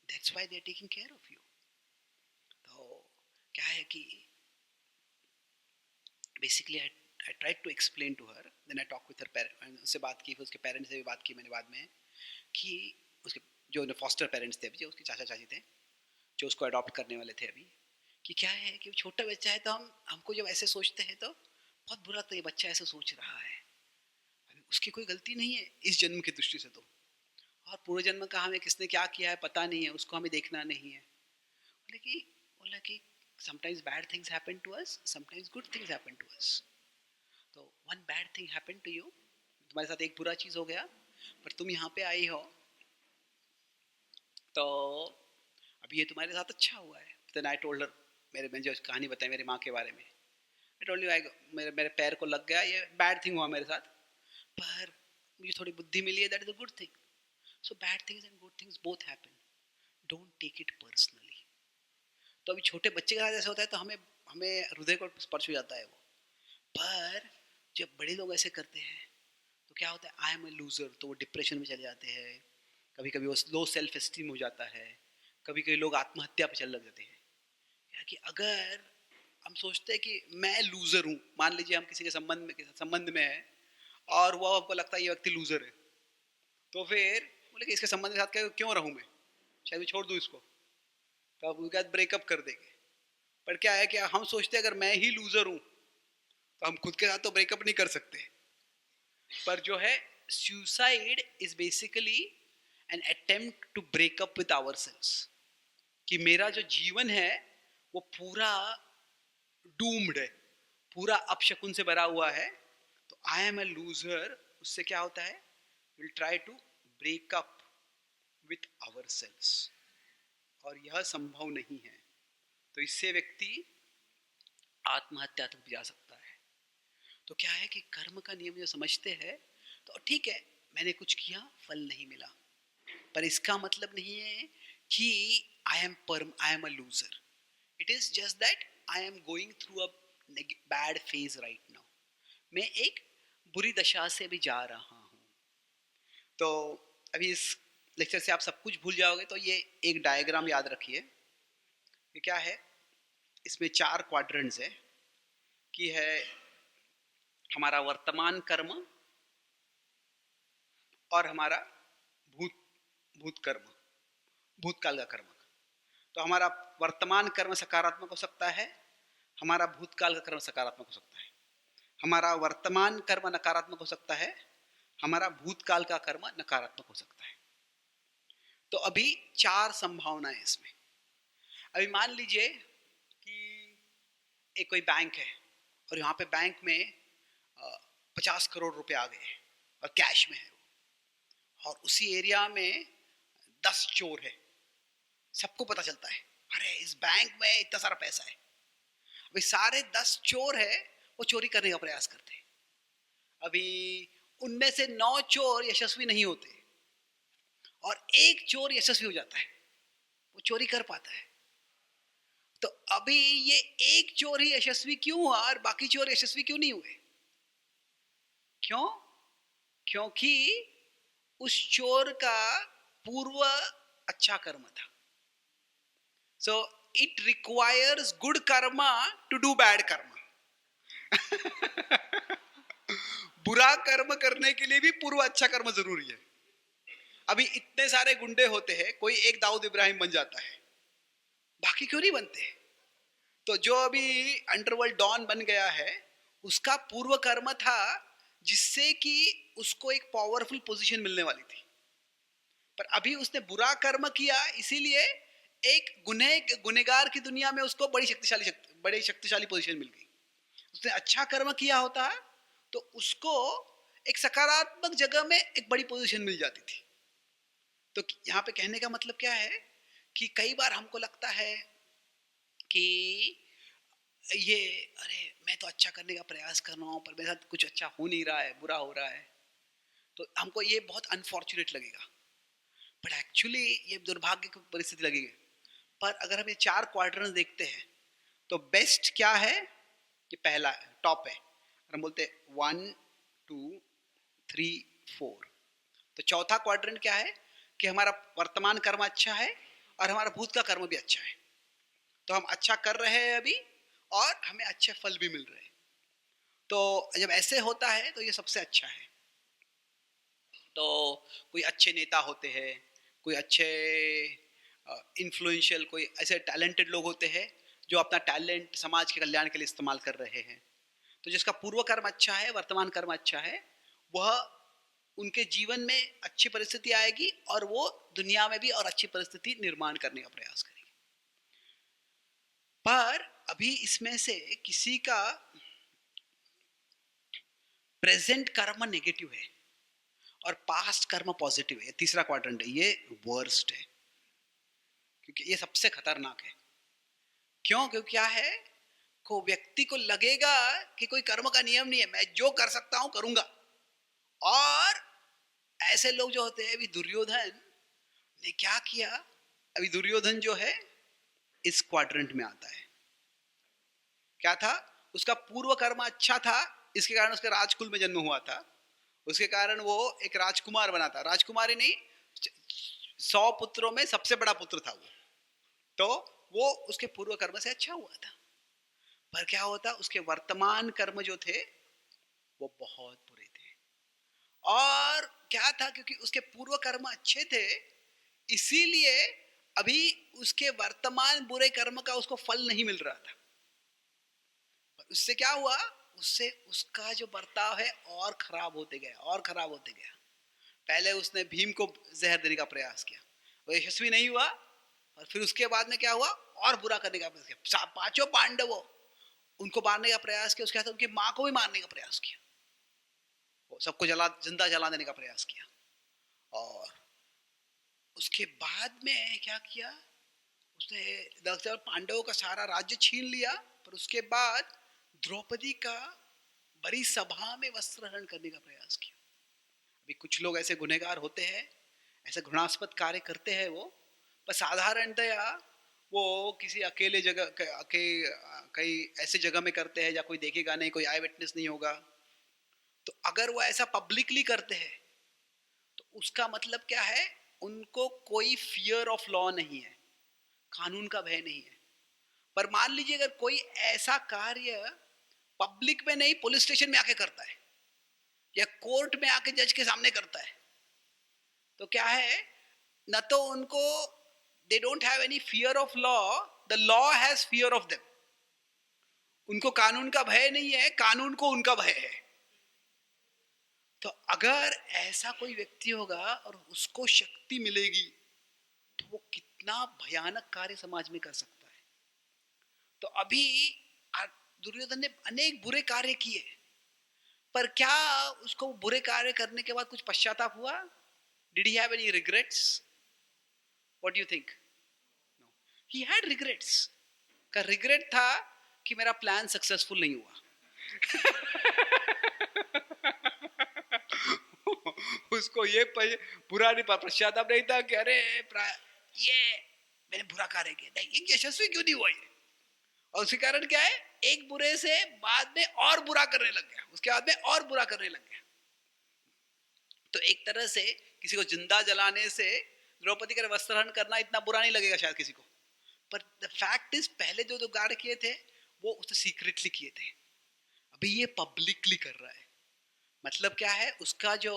that's why they are taking care of you. तो क्या है कि basically I tried to explain to her, then I talk with her parents, उससे बात की, फिर उसके पेरेंट्स से भी बात की मैंने बाद में, कि उसके जो फॉस्टर पेरेंट्स थे अभी, जो उसके चाचा चाची थे जो उसको अडॉप्ट करने वाले थे अभी, कि क्या है कि छोटा बच्चा है तो हमको जब ऐसे सोचते हैं तो बहुत बुरा, तो ये बच्चा ऐसे सोच रहा है, उसकी कोई गलती नहीं है इस जन्म की दृष्टि से तो, और पूर्व जन्म का हमें किसने क्या किया है पता नहीं है, उसको हमें देखना नहीं है। बोला कि sometimes bad things happen to us, sometimes good things happen to us. तो one bad thing happened to you, तुम्हारे साथ एक बुरा चीज हो गया, पर तुम यहाँ पे आई हो तो अभी ये तुम्हारे साथ अच्छा हुआ है। Then I told her, मैंने जो कहानी बताई मेरी माँ के बारे में, I told you, मेरे पैर को लग गया, ये बैड थिंग हुआ मेरे साथ, पर मुझे थोड़ी बुद्धि मिली है, that is a good thing. So bad things and good things both happen, don't take it personally. तो अभी छोटे बच्चे के साथ ऐसा होता है तो हमें हमें हृदय को स्पर्श हो जाता है वो, पर जब बड़े लोग ऐसे करते हैं तो क्या होता है, आई एम ए लूजर, तो वो डिप्रेशन में चले जाते हैं, कभी कभी वो लो सेल्फ एस्टीम हो जाता है, कभी कभी लोग आत्महत्या पे चल लग जाते हैं। कि अगर हम सोचते हैं कि मैं लूजर हूँ, मान लीजिए हम किसी के संबंध में है और वो हमको लगता है ये व्यक्ति लूजर है, तो फिर बोले कि इसके संबंध के साथ क्यों रहूं मैं, शायद मैं छोड़ दूं इसको, तो आप उसके बाद ब्रेकअप कर देंगे। पर क्या है कि हम सोचते हैं अगर मैं ही लूजर हूं तो हम खुद के साथ तो ब्रेकअप नहीं कर सकते। पर जो है suicide is basically an attempt to break up with ourselves, कि मेरा जो जीवन है वो पूरा डूम्ड है, पूरा अपशकुन से भरा हुआ है, तो आई एम ए लूजर, उससे क्या होता है, will try to break up with ourselves, और यह संभव नहीं है, तो इससे व्यक्ति आत्महत्या तक भी जा सकता है। तो क्या है कि कर्म का नियम जो समझते हैं तो ठीक है, मैंने कुछ किया फल नहीं मिला, पर इसका मतलब नहीं है कि I am a loser, it is just that I am going through a bad phase right now, मैं एक बुरी दशा से भी जा रहा हूं। तो अभी इस लेक्चर से आप सब कुछ भूल जाओगे, तो ये एक डायग्राम याद रखिए, ये क्या है, इसमें 4 क्वाड्रेंट्स है, कि है हमारा वर्तमान कर्म और हमारा भूत भूत कर्म, भूतकाल का कर्म। तो हमारा वर्तमान कर्म सकारात्मक हो सकता है, हमारा भूतकाल का कर्म सकारात्मक हो सकता है, हमारा वर्तमान कर्म नकारात्मक हो सकता है, हमारा भूतकाल का कर्म नकारात्मक हो सकता है। तो अभी 4 संभावनाएं इसमें। अभी मान लीजिए कि एक कोई बैंक है और यहाँ पे बैंक में 50 करोड़ रुपए आ गए और कैश में है, और उसी एरिया में 10 चोर है, सबको पता चलता है अरे इस बैंक में इतना सारा पैसा है। अभी सारे 10 चोर है, वो चोरी करने का प्रयास करते हैं। अभी उनमें से 9 चोर यशस्वी नहीं होते और एक चोर यशस्वी हो जाता है, वो चोरी कर पाता है। तो अभी ये एक चोर ही यशस्वी क्यों हुआ और बाकी चोर यशस्वी क्यों नहीं हुए? क्यों? क्योंकि उस चोर का पूर्व अच्छा कर्म था। So it requires good karma to do bad karma. बुरा कर्म करने के लिए भी पूर्व अच्छा कर्म जरूरी है। अभी इतने सारे गुंडे होते हैं, कोई एक दाऊद इब्राहिम बन जाता है, बाकी क्यों नहीं बनते? तो जो अभी अंडरवर्ल्ड डॉन बन गया है, उसका पूर्व कर्म था जिससे कि उसको एक पावरफुल पोजीशन मिलने वाली थी, पर अभी उसने बुरा कर्म किया, इसीलिए एक गुनहगार की दुनिया में उसको बड़ी शक्तिशाली पोजीशन मिल गई। उसने अच्छा कर्म किया होता तो उसको एक सकारात्मक जगह में एक बड़ी पोजीशन मिल जाती थी। तो यहाँ पे कहने का मतलब क्या है कि कई बार हमको लगता है कि ये अरे मैं तो अच्छा करने का प्रयास कर रहा हूँ पर मेरे साथ कुछ अच्छा हो नहीं रहा है, बुरा हो रहा है, तो हमको ये बहुत अनफॉर्चुनेट लगेगा, बट एक्चुअली ये दुर्भाग्य की परिस्थिति लगेगी। पर अगर हम ये 4 क्वाड्रेंट्स देखते हैं तो बेस्ट क्या है, ये पहला टॉप है, हम बोलते हैं 1 2 3 4। तो चौथा क्वाड्रेंट क्या है कि हमारा वर्तमान कर्म अच्छा है और हमारा भूत का कर्म भी अच्छा है, तो हम अच्छा कर रहे हैं अभी और हमें अच्छे फल भी मिल रहे हैं। तो जब ऐसे होता है तो ये सबसे अच्छा है। तो कोई अच्छे नेता होते हैं, कोई अच्छे इन्फ्लुएंशियल, कोई ऐसे टैलेंटेड लोग होते हैं जो अपना टैलेंट समाज के कल्याण के लिए इस्तेमाल कर रहे हैं। तो जिसका पूर्व कर्म अच्छा है, वर्तमान कर्म अच्छा है, वह उनके जीवन में अच्छी परिस्थिति आएगी और वो दुनिया में भी और अच्छी परिस्थिति निर्माण करने का प्रयास करेंगे। पर अभी इसमें से किसी का प्रेजेंट कर्म नेगेटिव है और पास्ट कर्म पॉजिटिव है, तीसरा क्वाड्रेंट है, ये वर्स्ट है, क्योंकि ये सबसे खतरनाक है। क्यों? क्योंकि क्या है, को व्यक्ति को लगेगा कि कोई कर्म का नियम नहीं है, मैं जो कर सकता हूं करूंगा। और ऐसे लोग जो होते हैं, अभी दुर्योधन ने क्या किया, अभी दुर्योधन जो है इस क्वाड्रेंट में आता है। क्या था, उसका पूर्व कर्म अच्छा था, इसके कारण उसके राजकुल में जन्म हुआ था, उसके कारण वो एक राजकुमार बना था, राजकुमारी नहीं, 100 पुत्रों में सबसे बड़ा पुत्र था वो। तो वो उसके पूर्व कर्म से अच्छा हुआ था। पर क्या होता, उसके वर्तमान कर्म जो थे वो बहुत बुरे थे। और क्या था, क्योंकि उसके पूर्व कर्म अच्छे थे, इसीलिए अभी उसके वर्तमान बुरे कर्म का उसको फल नहीं मिल रहा था। उससे क्या हुआ, उससे उसका जो बर्ताव है और खराब होते गया, और खराब होते गया। पहले उसने भीम को जहर देने का प्रयास किया, वो यशस्वी नहीं हुआ। और फिर उसके बाद में क्या हुआ, और बुरा करने का प्रयास किया। पांचों पांडवों, उनको मारने का प्रयास किया, उसके साथ उनकी माँ को भी मारने का प्रयास किया, वो सबको जिंदा जला देने का प्रयास किया। और उसके बाद में क्या किया, उसने दरअसल पांडवों का सारा राज्य छीन लिया। पर उसके बाद द्रौपदी का बड़ी सभा में वस्त्र हरण करने का प्रयास किया। अभी कुछ लोग ऐसे गुनहगार होते हैं, ऐसे घृणास्पद कार्य करते हैं वो, पर साधारणतया वो किसी अकेले जगह कहीं ऐसे जगह में करते हैं जहाँ कोई देखेगा नहीं, कोई आई विटनेस नहीं होगा। तो अगर वो ऐसा पब्लिकली करते हैं तो उसका मतलब क्या है, उनको कोई फियर ऑफ लॉ नहीं है, कानून का भय नहीं है। पर मान लीजिए अगर कोई ऐसा कार्य पब्लिक में नहीं, पुलिस स्टेशन में आके करता है या कोर्ट में आके जज के सामने करता है, तो क्या है, न तो उनको, they don't have any fear of law, the law has fear of them. उनको कानून का भय नहीं है, कानून को उनका भय है। तो अगर ऐसा कोई व्यक्ति होगा और उसको शक्ति मिलेगी तो वो कितना भयानक कार्य समाज में कर सकता है। तो अभी दुर्योधन ने अनेक बुरे कार्य किए, पर क्या उसको बुरे कार्य करने के बाद कुछ पश्चाताप हुआ? Did he have any regrets? What do you think? No, he had regrets. का रिग्रेट था कि मेरा प्लान सक्सेसफुल नहीं हुआ। उसको ये बुरा नहीं, पश्चाताप नहीं था कि अरे ये मैंने बुरा कार्य किया, नहीं, यशस्वी क्यों नहीं हुआ ये। और उसके कारण क्या है, एक बुरे से बाद में और बुरा करने लग गया, उसके बाद में और बुरा करने लग गया। तो एक तरह से किसी को जिंदा जलाने से द्रौपदी का वस्त्रहरण करना इतना बुरा नहीं लगेगा शायद किसी को। पर द फैक्ट इज, पहले जो गार्ड किए थे वो उसने सीक्रेटली किए थे, अभी ये पब्लिकली कर रहा है। मतलब क्या है, उसका जो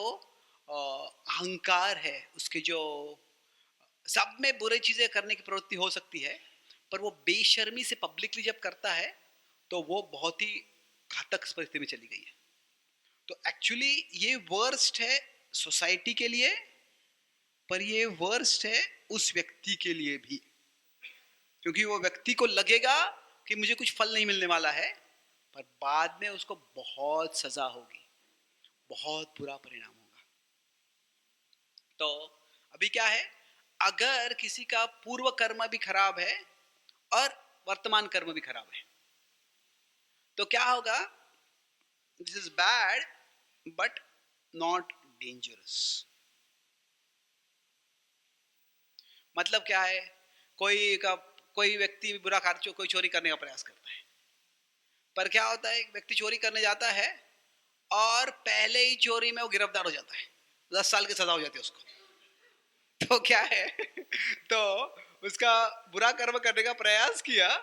अहंकार है, उसके जो सब में बुरे चीजें करने की प्रवृत्ति हो सकती है, पर वो बेशर्मी से पब्लिकली जब करता है तो वो बहुत ही घातक परिस्थिति में चली गई है। तो एक्चुअली ये वर्स्ट है सोसाइटी के लिए, पर ये वर्स्ट है उस व्यक्ति के लिए भी, क्योंकि वो व्यक्ति को लगेगा कि मुझे कुछ फल नहीं मिलने वाला है, पर बाद में उसको बहुत सजा होगी, बहुत बुरा परिणाम होगा। तो अभी क्या है, अगर किसी का पूर्व कर्म भी खराब है और वर्तमान कर्म भी खराब है तो क्या होगा, this is bad but not dangerous. मतलब क्या है, कोई व्यक्ति बुरा कार्य, कोई चोरी करने का प्रयास करता है, पर क्या होता है, एक व्यक्ति चोरी करने जाता है और पहले ही चोरी में वो गिरफ्तार हो जाता है, 10 साल की सजा हो जाती है उसको। तो क्या है, तो उसका बुरा कर्म करने का प्रयास किया,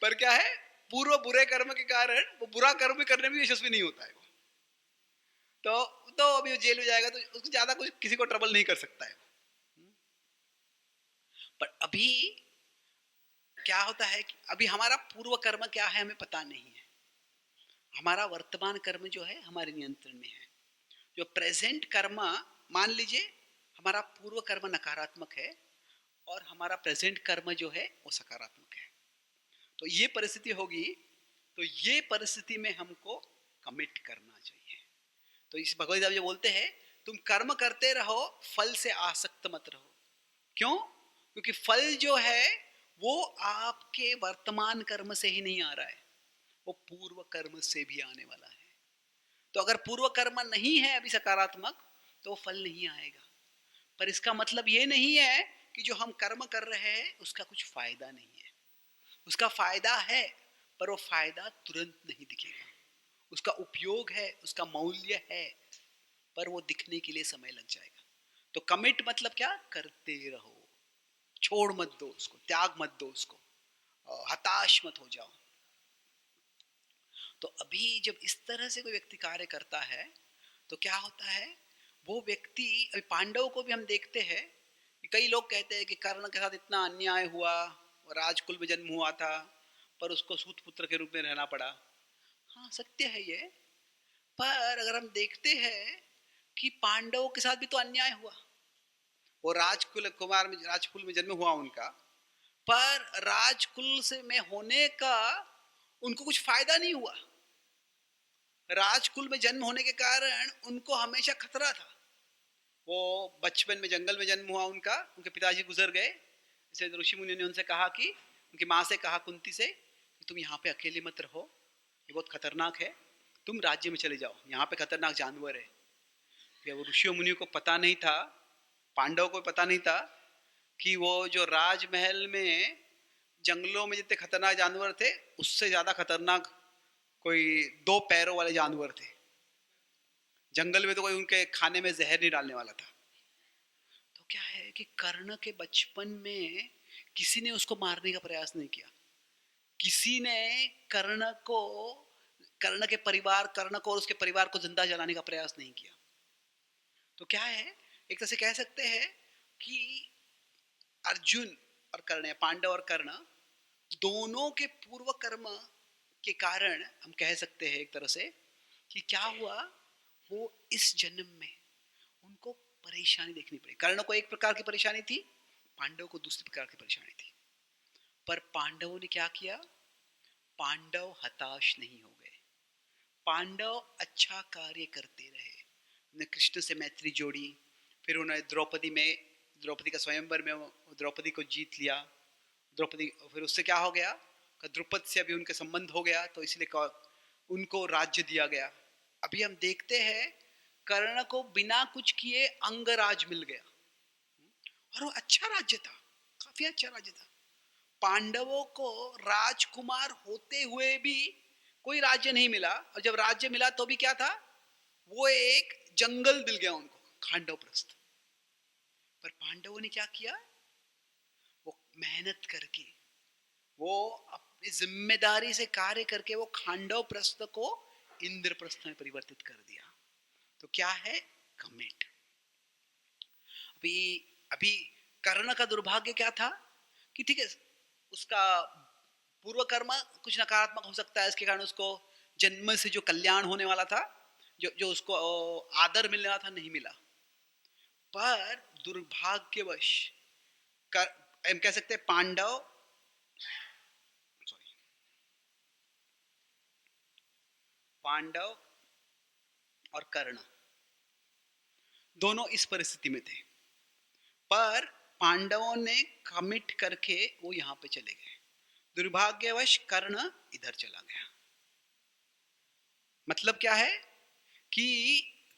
पर क्या है, पूर्व बुरे कर्म के कारण वो बुरा कर्म करने में यशस्वी नहीं होता है वो। तो अभी वो जेल में जाएगा तो उसको ज्यादा कुछ किसी को ट्रबल नहीं कर सकता है। पर अभी क्या होता है कि अभी हमारा पूर्व कर्म क्या है हमें पता नहीं है। हमारा वर्तमान कर्म जो है हमारे नियंत्रण में है। जो प्रेजेंट कर्म, मान लीजिए हमारा पूर्व कर्म नकारात्मक है और हमारा प्रेजेंट कर्म जो है वो सकारात्मक है। तो ये परिस्थिति होगी, तो ये परिस्थिति में हमको कमिट करना चाहिए। तो इस भगवद गीता जो बोलते हैं, तुम कर्म करते रहो, फल से आसक्त मत रहो। क्यों? क्योंकि फल जो है वो आपके वर्तमान कर्म से ही नहीं आ रहा है, वो पूर्व कर्म से भी आने वाला है। तो अगर पूर्व कर्म नहीं है अभी सकारात्मक, तो वो फल नहीं आएगा। पर इसका मतलब ये नहीं है कि जो हम कर्म कर रहे हैं उसका कुछ फायदा नहीं है। उसका फायदा है, पर वो फायदा तुरंत नहीं दिखेगा। उसका उपयोग है, उसका मौल्य है, पर वो दिखने के लिए समय लग जाएगा। तो कमिट मतलब क्या? करते रहो, छोड़ मत दो उसको, त्याग मत दो उसको, हताश मत हो जाओ। तो अभी जब इस तरह से कोई व्यक्ति कार्य करता है तो क्या होता है, वो व्यक्ति, अभी पांडव को भी हम देखते हैं कि कई लोग कहते हैं कि कर्ण के साथ इतना अन्याय हुआ, राजकुल में जन्म हुआ था पर उसको सूत पुत्र के रूप में रहना पड़ा। हाँ, सत्य है ये। पर अगर हम देखते हैं कि पांडवों के साथ भी तो अन्याय हुआ। वो राजकुल कुमार में, राजकुल में जन्म हुआ उनका, पर राजकुल से में होने का उनको कुछ फायदा नहीं हुआ। राजकुल में जन्म होने के कारण उनको हमेशा खतरा था। वो बचपन में जंगल में जन्म हुआ उनका, उनके पिताजी गुजर गए। इसे ऋषि मुनि ने उनसे कहा कि, उनकी माँ से कहा कुंती से, कि तुम यहाँ पे अकेले मत रहो, ये बहुत खतरनाक है, तुम राज्य में चले जाओ, यहाँ पे खतरनाक जानवर है। कि वो ऋषियों मुनियों को पता नहीं था, पांडवों को पता नहीं था कि वो जो राजमहल में जंगलों में जितने खतरनाक जानवर थे, उससे ज्यादा खतरनाक कोई 2 पैरों वाले जानवर थे। जंगल में तो कोई उनके खाने में जहर नहीं डालने वाला था। तो क्या है कि कर्ण के बचपन में किसी ने उसको मारने का प्रयास नहीं किया। किसी ने कर्ण के परिवार, कर्ण को और उसके परिवार को जिंदा जलाने का प्रयास नहीं किया। तो क्या है, एक तरह से कह सकते हैं कि अर्जुन और कर्ण, या पांडव और कर्ण, दोनों के पूर्व कर्म के कारण हम कह सकते हैं एक तरह से कि क्या हुआ, वो इस जन्म में उनको परेशानी देखनी पड़ी। कर्ण को एक प्रकार की परेशानी थी, पांडव को दूसरी प्रकार की परेशानी थी। पर पांडवों ने क्या किया? पांडव हताश नहीं हो गए, पांडव अच्छा कार्य करते रहे। उन्होंने कृष्ण से मैत्री जोड़ी, फिर उन्होंने द्रौपदी का स्वयंवर में द्रौपदी को जीत लिया। द्रौपदी, फिर उससे क्या हो गया, द्रुपद से अभी उनके संबंध हो गया, तो इसलिए उनको राज्य दिया गया। अभी हम देखते हैं कर्ण को बिना कुछ किए अंगराज मिल गया, और वो अच्छा राज्य था, काफी अच्छा राज्य था। पांडवों को राजकुमार होते हुए भी कोई राज्य नहीं मिला, और जब राज्य मिला तो भी क्या था, वो एक जंगल मिल गया उनको, खांडव प्रस्थ। पर पांडवों ने क्या किया, वो मेहनत करके, वो अपनी जिम्मेदारी से कार्य करके वो खांडव प्रस्थ को इंद्रप्रस्थ में परिवर्तित कर दिया। तो क्या है, कमिट। अभी अभी कर्ण का दुर्भाग्य क्या था कि ठीक है, उसका पूर्व कर्म कुछ नकारात्मक हो सकता है, इसके कारण उसको जन्म से जो कल्याण होने वाला था, जो उसको आदर मिलने वाला था, नहीं मिला। पर दुर्भाग्यवश हम कह सकते हैं पांडव और कर्ण दोनों इस परिस्थिति में थे। पर पांडवों ने कमिट करके वो यहां पे चले गए, दुर्भाग्यवश कर्ण इधर चला गया। मतलब क्या है कि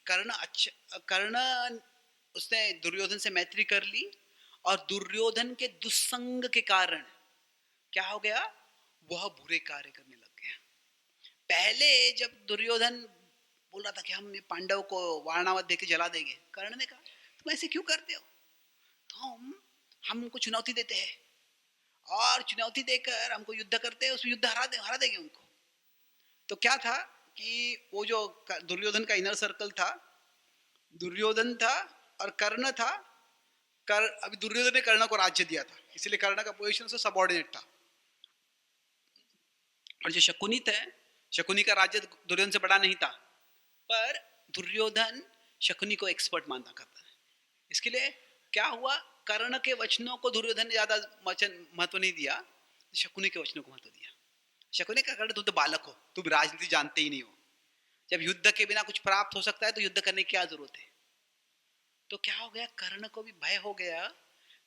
कर्ण उसने दुर्योधन से मैत्री कर ली, और दुर्योधन के दुस्संग के कारण क्या हो गया, वह बुरे कार्य करने लग गया। पहले जब दुर्योधन बोल रहा था कि हम पांडव को वारणावत देके जला देंगे, कर्ण ने कहा तुम ऐसे क्यों करते हो, तो हमको चुनौती देते हैं, और चुनौती देकर हमको युद्ध करते, उसमें युद्ध हरा देंगे उनको। तो क्या था कि वो जो दुर्योधन का इनर सर्कल था, दुर्योधन था और कर्ण था। अभी दुर्योधन ने कर्ण को राज्य दिया था, इसलिए कर्ण का पोजीशन से सबऑर्डिनेट था। और जो शकुनी थे, शकुनी का राज्य दुर्योधन से बड़ा नहीं था, पर दुर्योधन शकुनी को एक्सपर्ट मानता करता है। इसके लिए क्या हुआ, कर्ण के वचनों को दुर्योधन ने ज्यादा महत्व नहीं दिया, शकुनी के वचनों को महत्व दिया। शकुनी का कर्ण, तुम तो बालक हो, तुम राजनीति जानते ही नहीं हो, जब युद्ध के बिना कुछ प्राप्त हो सकता है तो युद्ध करने की क्या जरूरत है। तो क्या हो गया, कर्ण को भी भय हो गया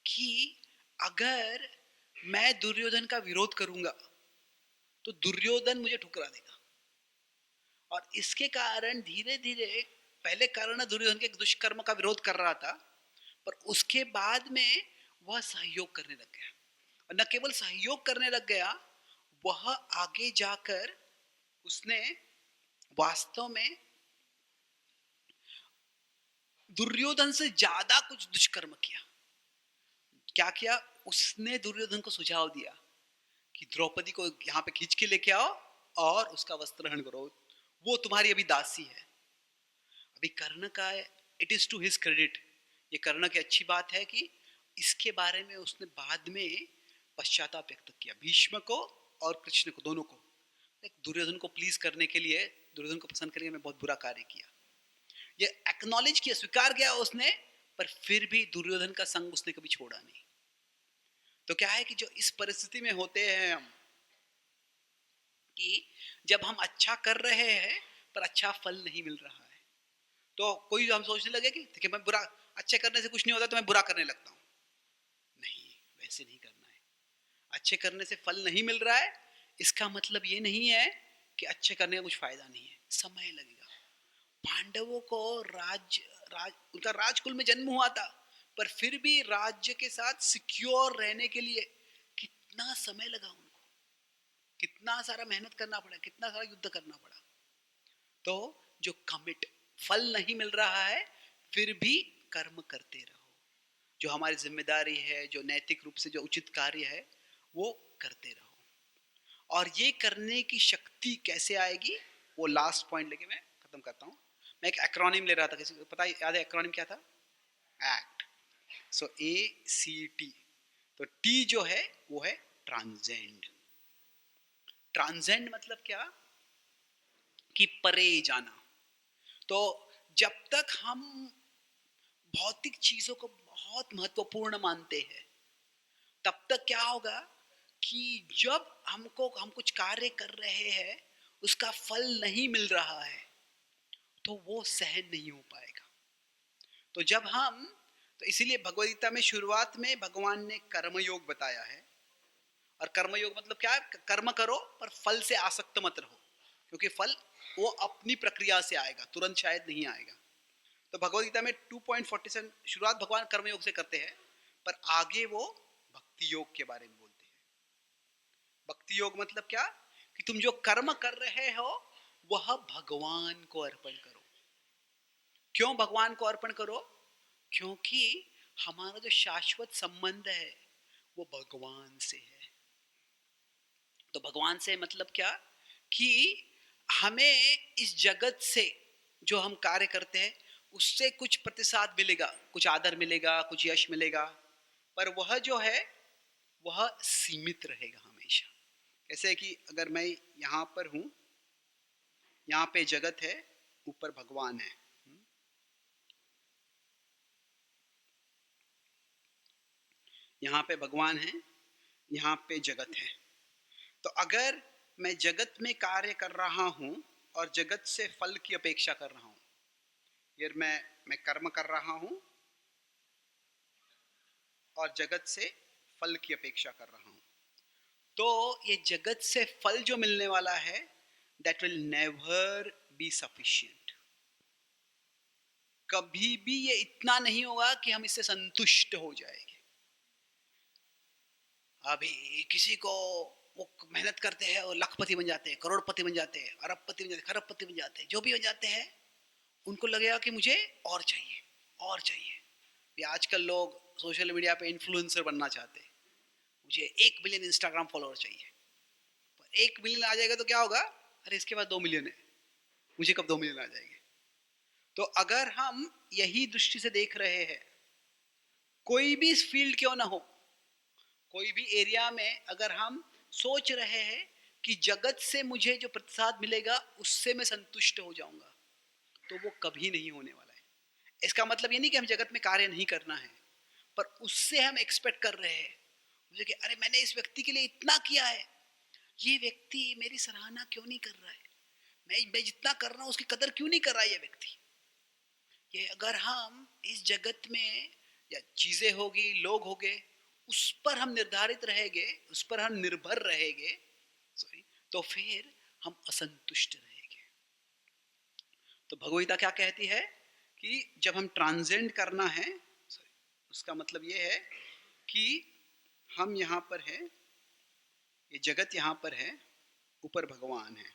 कि अगर मैं दुर्योधन का विरोध करूंगा तो दुर्योधन मुझे ठुकरा देगा। और इसके कारण धीरे धीरे, पहले कर्ण दुर्योधन के दुष्कर्म का विरोध कर रहा था, पर उसके बाद में वह सहयोग करने लग गया। और न केवल सहयोग करने लग गया, वह आगे जाकर उसने वास्तव में दुर्योधन से ज्यादा कुछ दुष्कर्म किया। क्या किया, उसने दुर्योधन को सुझाव दिया कि द्रौपदी को यहाँ पे खींच के लेके आओ और उसका वस्त्र हरण करो, वो तुम्हारी अभी दासी है। अभी कर्ण का, it is to his credit, ये कर्ण की अच्छी बात है कि इसके बारे में उसने बाद में पश्चाताप व्यक्त किया, भीष्म को और कृष्ण को, दोनों को। दुर्योधन को प्लीज करने के लिए, दुर्योधन को पसंद करने के लिए मैं बहुत बुरा कार्य किया, ये एक्नॉलेज किया, स्वीकार किया उसने, पर फिर भी दुर्योधन का संग उसने कभी छोड़ा नहीं। तो क्या है कि जो इस परिस्थिति में होते हैं हम, कि जब हम अच्छा कर रहे हैं पर अच्छा फल नहीं मिल रहा है, तो कोई हम सोचने लगे कि देखिए मैं बुरा, अच्छे करने से कुछ नहीं होता तो मैं बुरा करने लगता हूँ। नहीं, वैसे नहीं करना है। अच्छे करने से फल नहीं मिल रहा है, इसका मतलब ये नहीं है कि अच्छे करने का कुछ फायदा नहीं है, समय लगेगा। पांडवों को उनका राजकुल में जन्म हुआ था, पर फिर भी राज्य के साथ सिक्योर रहने के लिए कितना समय लगा उनको, कितना सारा मेहनत करना पड़ा, कितना सारा युद्ध करना पड़ा। तो जो कमिट, फल नहीं मिल रहा है फिर भी कर्म करते रहो, जो हमारी जिम्मेदारी है, जो नैतिक रूप से जो उचित कार्य है वो करते रहो। और ये करने की शक्ति कैसे आएगी, वो लास्ट पॉइंट लेके मैं खत्म करता हूँ। मैं एक एक्रोनिम ले रहा था, किसी को पता याद है एक्रोनिम क्या था? एक्ट। सो ACT, तो T जो है वो है ट्रांसेंड। ट्रांसेंड मतलब क्या, कि परे जाना। तो जब तक हम भौतिक चीजों को बहुत महत्वपूर्ण मानते हैं, तब तक क्या होगा कि जब हम कुछ कार्य कर रहे हैं, उसका फल नहीं मिल रहा है, तो वो सहन नहीं हो पाएगा। तो जब हम, तो इसीलिए भगवद गीता में शुरुआत में भगवान ने कर्मयोग बताया है। और कर्मयोग मतलब क्या है, कर्म करो पर फल से आसक्त मत रहो, क्योंकि फल वो अपनी प्रक्रिया से आएगा, तुरंत शायद नहीं आएगा। तो भगवद गीता में 2.47 शुरुआत भगवान कर्मयोग से करते हैं, पर आगे वो भक्ति योग के बारे में बोलते हैं। भक्ति योग मतलब क्या, कि तुम जो कर्म कर रहे हो वह भगवान को अर्पण करो। क्यों भगवान को अर्पण करो? क्योंकि हमारा जो शाश्वत संबंध है वो भगवान से है। तो भगवान से मतलब क्या, कि हमें इस जगत से जो हम कार्य करते हैं उससे कुछ प्रतिसाद मिलेगा, कुछ आदर मिलेगा, कुछ यश मिलेगा, पर वह जो है वह सीमित रहेगा हमेशा। जैसे कि अगर मैं यहाँ पर हूँ, यहाँ पे जगत है, ऊपर भगवान है, यहाँ पे भगवान है, यहाँ पे जगत है। तो अगर मैं जगत में कार्य कर रहा हूँ और जगत से फल की अपेक्षा कर रहा हूँ, यार मैं कर्म कर रहा हूँ और जगत से फल की अपेक्षा कर रहा हूँ, तो ये जगत से फल जो मिलने वाला है, that will never be sufficient। कभी भी ये इतना नहीं होगा कि हम इससे संतुष्ट हो जाएंगे। अभी किसी को, वो मेहनत करते हैं और लखपति बन जाते हैं, करोड़पति बन जाते हैं, अरबपति बन जाते हैं, खरबपति बन जाते हैं, जो भी बन जाते हैं, उनको लगेगा कि मुझे और चाहिए और चाहिए। ये आजकल लोग सोशल मीडिया पे इन्फ्लुएंसर बनना चाहते हैं, मुझे 1 मिलियन इंस्टाग्राम फॉलोअर चाहिए। पर 1 मिलियन आ जाएगा तो क्या होगा, अरे इसके बाद 2 मिलियन है, मुझे कब 2 मिलियन आ जाएंगे। तो अगर हम यही दृष्टि से देख रहे हैं, कोई भी फील्ड क्यों ना हो, कोई भी एरिया में अगर हम सोच रहे हैं कि जगत से मुझे जो प्रतिसाद मिलेगा उससे मैं संतुष्ट हो जाऊंगा, तो वो कभी नहीं होने वाला है। इसका मतलब ये नहीं कि हम जगत में कार्य नहीं करना है, पर उससे हम एक्सपेक्ट कर रहे हैं मुझे कि अरे मैंने इस व्यक्ति के लिए इतना किया है, ये व्यक्ति मेरी सराहना क्यों नहीं कर रहा है, मैं जितना कर रहा हूँ उसकी कदर क्यों नहीं कर रहा है ये व्यक्ति। ये अगर हम इस जगत में या चीजें होगी, लोग होंगे, उस पर हम निर्धारित रहेंगे, उस पर हम निर्भर रहेंगे, सॉरी, तो फिर हम असंतुष्ट रहेंगे। तो भगवद्गीता क्या कहती है कि जब हम ट्रांसेंड करना है, सॉरी, उसका मतलब ये है कि हम यहाँ पर हैं, ये जगत यहाँ पर है, ऊपर भगवान है।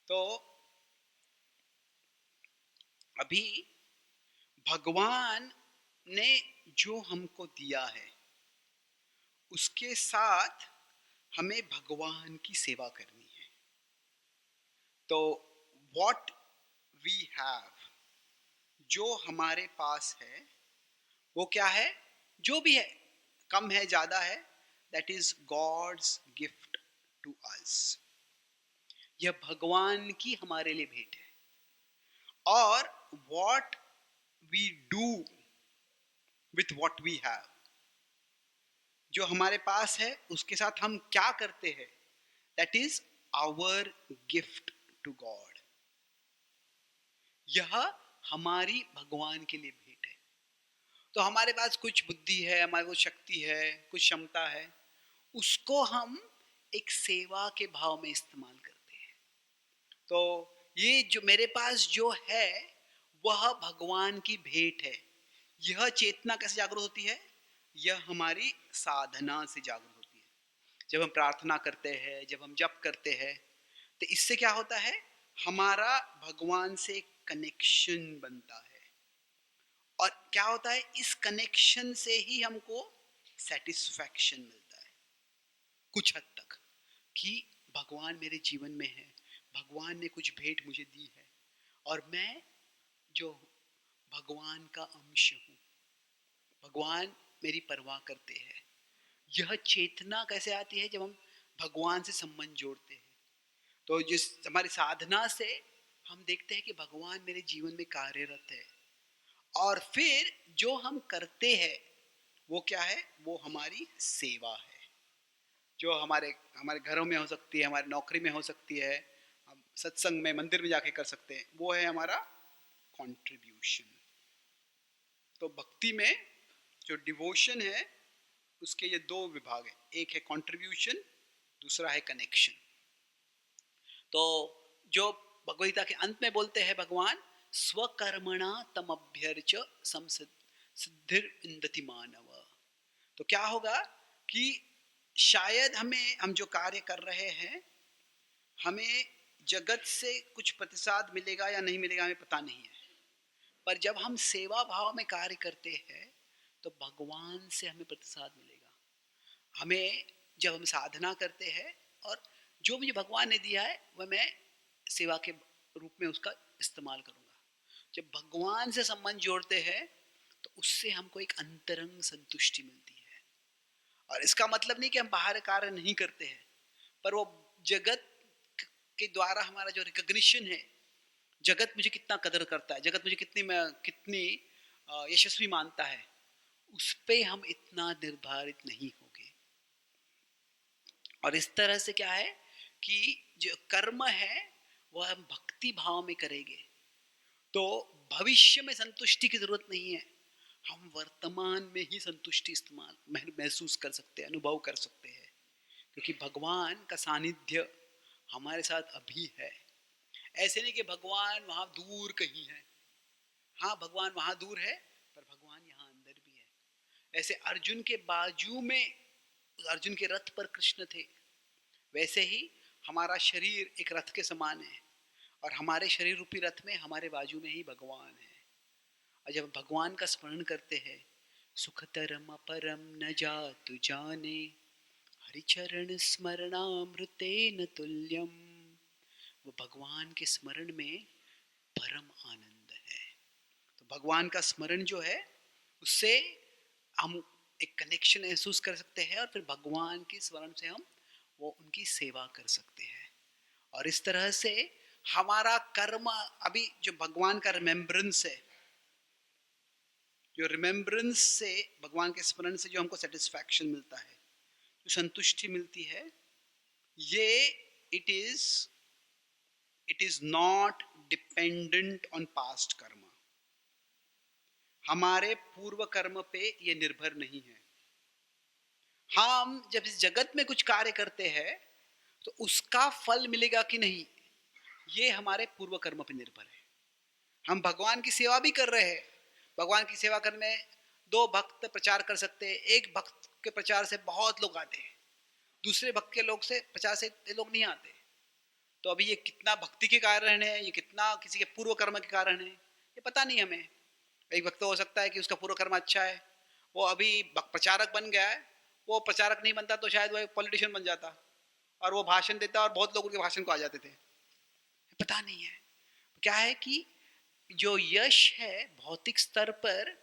तो अभी भगवान ने जो हमको दिया है उसके साथ हमें भगवान की सेवा करनी है। तो व्हाट वी हैव, जो हमारे पास है वो क्या है, जो भी है, कम है ज्यादा है, that is God's gift to us. यह भगवान की हमारे लिए भेंट है। और what we do with what we have, जो हमारे पास है उसके साथ हम क्या करते हैं, that is our gift to God. यह हमारी भगवान के लिए भेंट है। तो हमारे पास कुछ बुद्धि है, हमारे पास शक्ति है, कुछ क्षमता है, उसको हम एक सेवा के भाव में इस्तेमाल करते हैं। तो ये जो मेरे पास जो है वह भगवान की भेंट है। यह चेतना कैसे जागृत होती है, यह हमारी साधना से जागृत होती है। जब हम प्रार्थना करते हैं, जब हम जप करते हैं, तो इससे क्या होता है, हमारा भगवान से कनेक्शन बनता है। और क्या होता है, इस कनेक्शन से ही हमको सेटिस्फैक्शन मिलता है कुछ हद तक, कि भगवान मेरे जीवन में है, भगवान ने कुछ भेंट मुझे दी है और मैं जो भगवान का अंश हूँ, भगवान मेरी परवाह करते हैं। यह चेतना कैसे आती है, जब हम भगवान से संबंध जोड़ते हैं। तो जिस हमारी साधना से हम देखते हैं कि भगवान मेरे जीवन में कार्यरत है, और फिर जो हम करते हैं वो क्या है, वो हमारी सेवा है, जो हमारे हमारे घरों में हो सकती है, हमारी नौकरी में हो सकती है, हम सत्संग में मंदिर में जाके कर सकते हैं, वो है हमारा कंट्रीब्यूशन। तो भक्ति में जो डिवोशन है उसके ये दो विभाग है, एक है कंट्रीब्यूशन, दूसरा है कनेक्शन। तो जो भगवद्गीता के अंत में बोलते हैं भगवान, स्वकर्मणा तमभ्यर्च सिद्धिर इंदति मानव। तो क्या होगा कि शायद हम जो कार्य कर रहे हैं, हमें जगत से कुछ प्रतिसाद मिलेगा या नहीं मिलेगा हमें पता नहीं है, पर जब हम सेवा भाव में कार्य करते हैं तो भगवान से हमें प्रतिसाद मिलेगा। हमें जब हम साधना करते हैं और जो मुझे भगवान ने दिया है वह मैं सेवा के रूप में उसका इस्तेमाल करूँगा। जब भगवान से संबंध जोड़ते हैं तो उससे हमको एक अंतरंग संतुष्टि मिलती है। और इसका मतलब नहीं कि हम बाहर कार्य नहीं करते हैं, पर वो जगत के द्वारा हमारा जो रिकॉग्निशन है, जगत मुझे कितना कदर करता है, जगत मुझे कितनी यशस्वी मानता है, उस पे हम इतना निर्धारित नहीं होंगे। और इस तरह से क्या है कि जो कर्म है वह हम भक्ति भाव में करेंगे तो भविष्य में संतुष्टि की जरूरत नहीं है, हम वर्तमान में ही संतुष्टि इस्तेमाल महसूस कर सकते हैं, अनुभव कर सकते हैं, क्योंकि भगवान का सानिध्य हमारे साथ अभी है। ऐसे नहीं कि भगवान वहां दूर कहीं है, हाँ भगवान वहां दूर है पर भगवान यहाँ अंदर भी है। ऐसे अर्जुन के बाजू में, अर्जुन के रथ पर कृष्ण थे, वैसे ही हमारा शरीर एक रथ के समान है और हमारे शरीर रूपी रथ में हमारे बाजू में ही भगवान है। और जब भगवान का स्मरण करते हैं सुखतरम अपरम न जातु जाने, हरिचरण स्मरणामृतेन तुल्यम। वो भगवान के स्मरण में परम आनंद है। तो भगवान का स्मरण जो है उससे हम एक कनेक्शन महसूस कर सकते हैं और फिर भगवान के स्मरण से हम वो उनकी सेवा कर सकते हैं। और इस तरह से हमारा कर्म, अभी जो भगवान का रिमेम्बरेंस है, जो रिमेम्बरेंस से भगवान के स्मरण से जो हमको सेटिस्फैक्शन मिलता है, जो संतुष्टि मिलती है, ये it is not dependent on past कर्म। हमारे पूर्व कर्म पे ये निर्भर नहीं है। हम जब इस जगत में कुछ कार्य करते हैं तो उसका फल मिलेगा कि नहीं, ये हमारे पूर्व कर्म पे निर्भर है। हम भगवान की सेवा भी कर रहे हैं, भगवान की सेवा करने में 2 भक्त प्रचार कर सकते हैं। एक भक्त के प्रचार से बहुत लोग आते हैं, दूसरे भक्त के लोग से प्रचार से लोग नहीं आते। तो अभी ये कितना भक्ति के कारण है, ये कितना किसी के पूर्व कर्म के कारण है, ये पता नहीं हमें। एक भक्त हो सकता है कि उसका पूर्व कर्म अच्छा है, वो अभी प्रचारक बन गया है, वो प्रचारक नहीं बनता तो शायद वो एक पॉलिटिशियन बन जाता और वो भाषण देता और बहुत लोग उनके भाषण को आ जाते थे। पता नहीं है क्या है कि जो यश है भौतिक स्तर पर,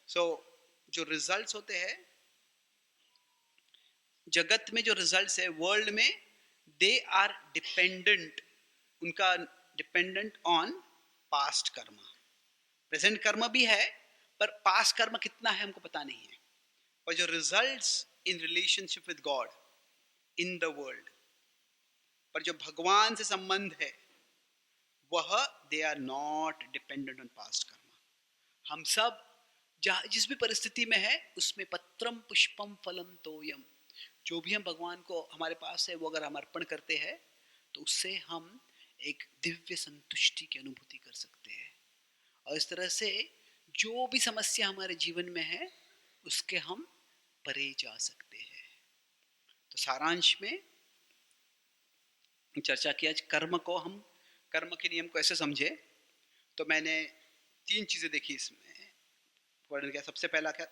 जो रिजल्ट्स होते हैं जगत में, जो रिजल्ट्स है वर्ल्ड में, दे आर डिपेंडेंट, उनका डिपेंडेंट ऑन पास्ट कर्म। प्रेजेंट कर्म भी है पर पास्ट कर्म कितना है हमको पता नहीं है। और जो results in relationship with God in the world, पर जो भगवान से संबंध है वह they are not dependent on past karma. हम सब जिस भी परिस्थिति में है उसमें पत्रम पुष्पम फलम तोयम, जो भी हम भगवान को हमारे पास है वो अगर हम अर्पण करते हैं तो उससे हम एक दिव्य संतुष्टि की अनुभूति कर सकते हैं। और इस तरह से जो भी समस्या हमारे जीवन में है उसके हम परे जा सकते हैं। तो सारांश में चर्चा किया कर्म को, हम कर्म के नियम को ऐसे समझे। तो मैंने 3 चीजें देखी इसमें वर्णन किया। सबसे पहला क्या,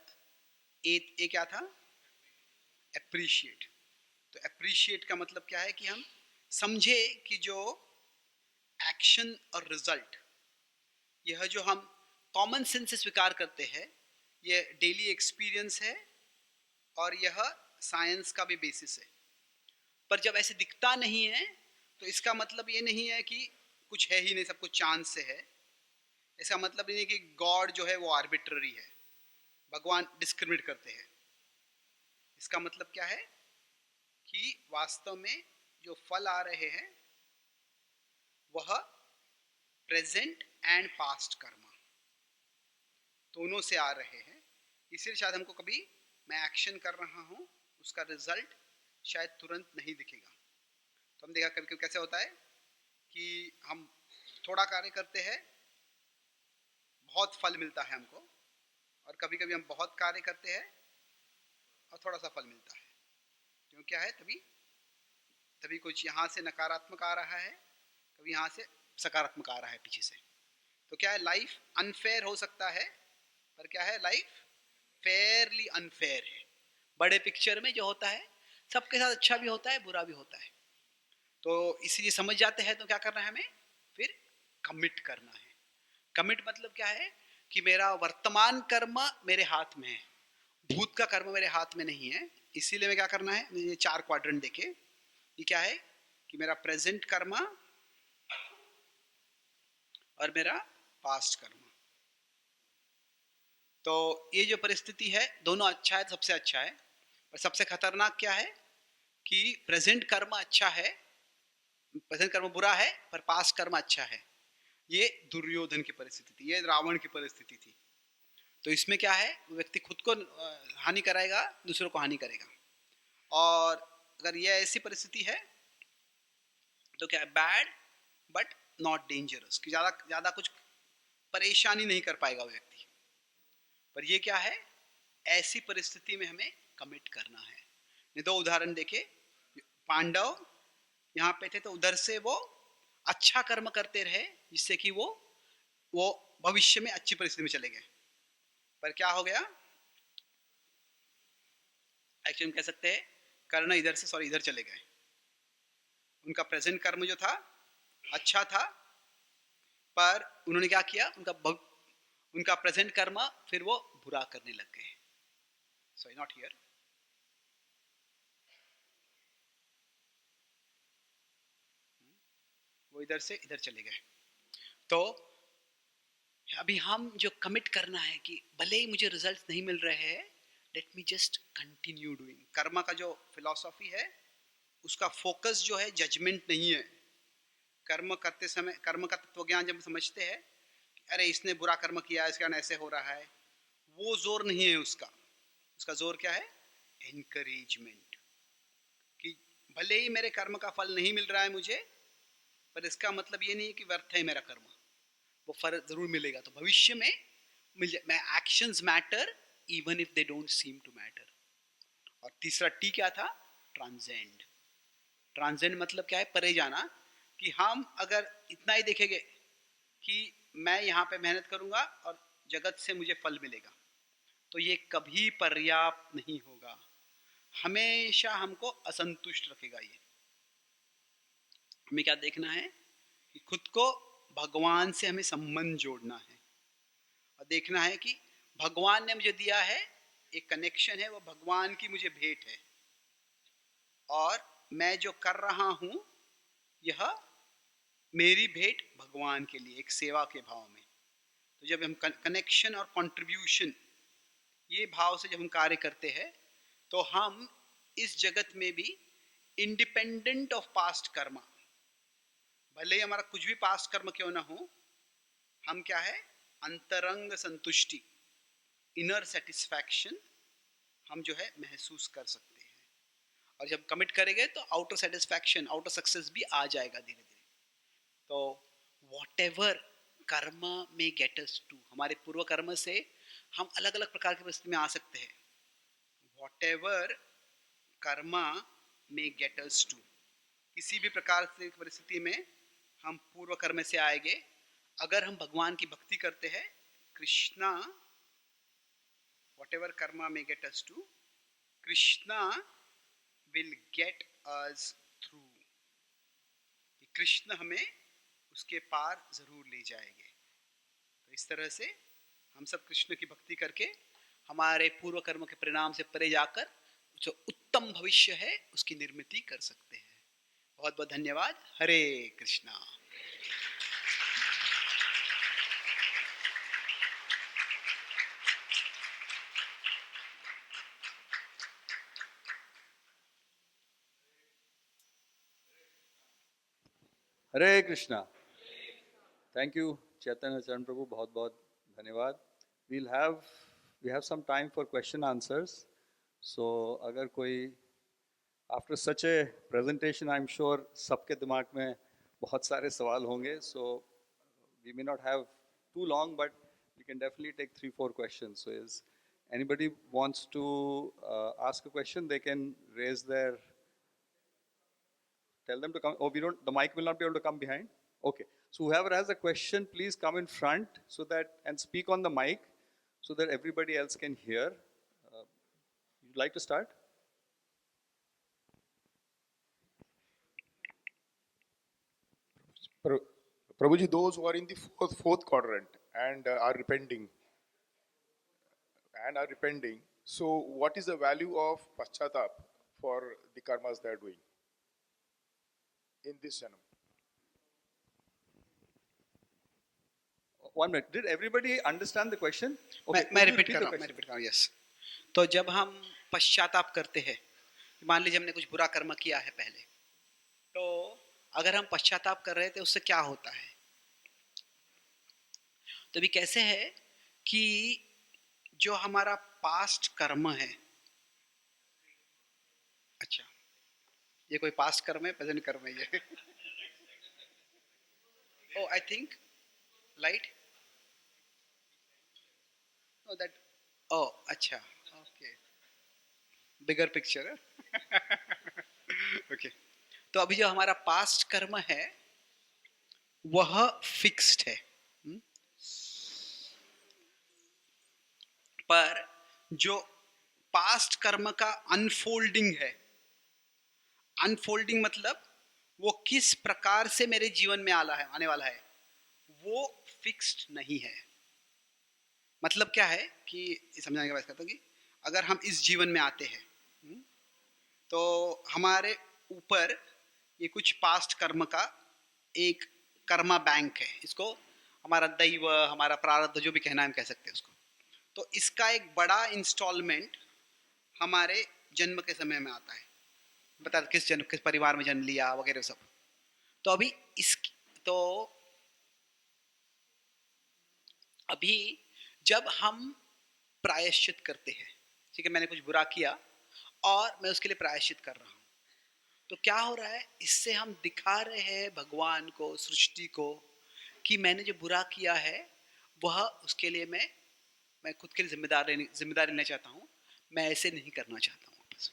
ए क्या था, एप्रिशिएट। तो एप्रिशिएट का मतलब क्या है कि हम समझे कि जो एक्शन और रिजल्ट, यह जो हम कॉमन सेंस से स्वीकार करते हैं, यह डेली एक्सपीरियंस है और यह साइंस का भी बेसिस है। पर जब ऐसे दिखता नहीं है तो इसका मतलब ये नहीं है कि कुछ है ही नहीं, सब कुछ चांस से है। इसका मतलब नहीं है कि गॉड जो है वो आर्बिट्ररी है, भगवान डिस्क्रिमिनेट करते हैं। इसका मतलब क्या है कि वास्तव में जो फल आ रहे हैं वह प्रेजेंट एंड पास्ट कर्म दोनों से आ रहे हैं। इसलिए शायद हमको कभी मैं एक्शन कर रहा हूं, उसका रिजल्ट शायद तुरंत नहीं दिखेगा। तो हम देखा कभी कभी कैसे होता है कि हम थोड़ा कार्य करते हैं, बहुत फल मिलता है हमको, और कभी कभी हम बहुत कार्य करते हैं और थोड़ा सा फल मिलता है। क्यों, क्या है, तभी कुछ यहाँ से नकारात्मक आ रहा है, कभी यहाँ से सकारात्मक आ रहा है पीछे से। तो क्या है, लाइफ अनफेयर हो सकता है, पर क्या है, लाइफ फेयरली अनफेयर है। बड़े पिक्चर में जो होता है सबके साथ अच्छा भी होता है, बुरा भी होता है। तो इसलिए समझ जाते हैं तो क्या करना है हमें, फिर कमिट करना है। कमिट मतलब क्या है कि मेरा वर्तमान कर्म मेरे हाथ में है, भूत का कर्म मेरे हाथ में नहीं है। इसीलिए मैं क्या करना है, ये 4 क्वाड्रेंट देखे, ये क्या है कि मेरा प्रेजेंट कर्म और मेरा पास्ट कर्म। तो ये जो परिस्थिति है दोनों अच्छा है, सबसे अच्छा है। और सबसे खतरनाक क्या है कि प्रेजेंट कर्म अच्छा है, प्रेजेंट कर्म बुरा है, पर पास्ट कर्म अच्छा है। ये दुर्योधन की परिस्थिति थी, ये रावण की परिस्थिति थी। तो इसमें क्या है, व्यक्ति खुद को हानि कराएगा, दूसरों को हानि करेगा। और अगर ये ऐसी परिस्थिति है तो क्या है, बैड बट नॉट डेंजरस, कि ज्यादा कुछ परेशानी नहीं कर पाएगा व्यक्ति। पर ये क्या है, ऐसी परिस्थिति में हमें कमिट करना है। ये 2 उदाहरण देखे, पांडव यहाँ पे थे तो उधर से वो अच्छा कर्म करते रहे जिससे कि वो भविष्य में अच्छी परिस्थिति में चले गए। पर क्या हो गया, एक्चुअली कह सकते हैं कर्ण इधर से सॉरी इधर चले गए। उनका प्रेजेंट कर्म जो था अच्छा था, पर उन्होंने क्या किया, उनका प्रेजेंट कर्म फिर वो बुरा करने लग गए। So not here. वो इधर से इधर चले गए। तो अभी हम जो कमिट करना है कि भले ही मुझे रिजल्ट नहीं मिल रहे हैं, let me just continue doing. कर्म का जो फिलॉसफी है उसका फोकस जो है जजमेंट नहीं है। कर्म करते समय कर्म का तत्व ज्ञान जब हम समझते हैं, अरे इसने बुरा कर्म किया इसके कारण ऐसे हो रहा है, वो जोर नहीं है उसका। उसका जोर क्या है? एनकरेजमेंट। कि भले ही मेरे कर्म का फल नहीं मिल रहा है मुझे, पर इसका मतलब ये नहीं है कि व्यर्थ है मेरा कर्म, वो फल जरूर मिलेगा। तो भविष्य में मिल जाए। मैं actions matter even if they don't seem to matter. और तीसरा टी क्या था? ट्रांसेंड। ट्रांसेंड मतलब क्या है? परे जाना। कि हम अगर इतना ही देखेंगे कि मैं यहाँ पे मेहनत करूंगा और जगत से मुझे फल मिलेगा, तो ये कभी पर्याप्त नहीं होगा, हमेशा हमको असंतुष्ट रखेगा। ये हमें क्या देखना है कि खुद को भगवान से हमें संबंध जोड़ना है और देखना है कि भगवान ने मुझे दिया है एक कनेक्शन है, वो भगवान की मुझे भेंट है, और मैं जो कर रहा हूं यह मेरी भेंट भगवान के लिए एक सेवा के भाव में। तो जब हम कनेक्शन और कंट्रीब्यूशन ये भाव से जब हम कार्य करते हैं, तो हम इस जगत में भी इंडिपेंडेंट ऑफ पास्ट कर्मा, भले ही हमारा कुछ भी पास्ट कर्म क्यों ना हो, हम क्या है? अंतरंग संतुष्टि, इनर सेटिस्फैक्शन हम जो है महसूस कर सकते हैं। और जब कमिट करेंगे तो आउटर सेटिस्फैक्शन, आउटर सक्सेस भी आ जाएगा धीरे धीरे। तो वॉट एवर कर्म में गेट अस टू, हमारे पूर्व कर्म से हम अलग अलग प्रकार की परिस्थिति में आ सकते हैं। वॉट एवर कर्मा में गेट अस टू, किसी भी प्रकार से परिस्थिति में हम पूर्व कर्म से आएंगे, अगर हम भगवान की भक्ति करते हैं, Krishna, whatever karma may get us to, krishna will get us through। Krishna हमें उसके पार जरूर ले जाएंगे। तो इस तरह से हम सब कृष्ण की भक्ति करके हमारे पूर्व कर्म के परिणाम से परे जाकर जो उत्तम भविष्य है उसकी निर्मिति कर सकते हैं। बहुत बहुत धन्यवाद। हरे कृष्णा। हरे कृष्णा। थैंक यू चैतन्य चरण प्रभु, बहुत बहुत धन्यवाद। We have some time for question answers. So अगर कोई after such a presentation, I am sure सबके दिमाग में बहुत सारे सवाल होंगे। So we may not have too long, but we can definitely take 3-4 questions. So is anybody wants to ask a question, they can raise their, tell them to come. Oh, we don't, the mic will not be able to come behind. Okay. So whoever has a question, please come in front so that, and speak on the mic so that everybody else can hear. You'd like to start? Prabhuji, those who are in the fourth quadrant and are repenting. So, what is the value of paschatap for the karmas they are doing in this janam? 1 minute. Did everybody understand the question? मैं Could you repeat repeat कर the रहा हूँ, मैं question? Repeat कर रहा हूँ। Yes. तो जब हम पश्चाताप करते हैं, मान लीजिए हमने कुछ बुरा कर्म किया है पहले, तो अगर हम पश्चाताप कर रहे थे उससे क्या होता है? तो अभी कैसे है कि जो हमारा पास्ट कर्म है, अच्छा ये कोई पास्ट कर्म है, प्रेजेंट कर्म है ये? Oh I think light, no that, oh अच्छा, ओके, बिगर पिक्चर। ओके। तो अभी जो हमारा पास्ट कर्म है वह फिक्स्ड है। पर जो पास्ट कर्म का अनफोल्डिंग है। अनफोल्डिंग मतलब वो किस प्रकार से मेरे जीवन में आने वाला है वो फिक्स्ड नहीं है। मतलब क्या है कि समझाने की बात करता हूँ कि अगर हम इस जीवन में आते हैं तो हमारे ऊपर ये कुछ पास्ट कर्म का एक कर्मा बैंक है। इसको हमारा दैव, हमारा प्रारब्ध, जो भी कहना है हम कह सकते हैं उसको। तो इसका एक बड़ा इंस्टॉलमेंट हमारे जन्म के समय में आता है। बता किस परिवार में जन्म लिया वगैरह सब। तो तो अभी जब हम प्रायश्चित करते हैं, ठीक है, मैंने कुछ बुरा किया और मैं उसके लिए प्रायश्चित कर रहा हूँ, तो क्या हो रहा है, इससे हम दिखा रहे हैं भगवान को, सृष्टि को, कि मैंने जो बुरा किया है वह उसके लिए मैं खुद के लिए जिम्मेदारी लेना चाहता हूँ, मैं ऐसे नहीं करना चाहता हूँ वापस।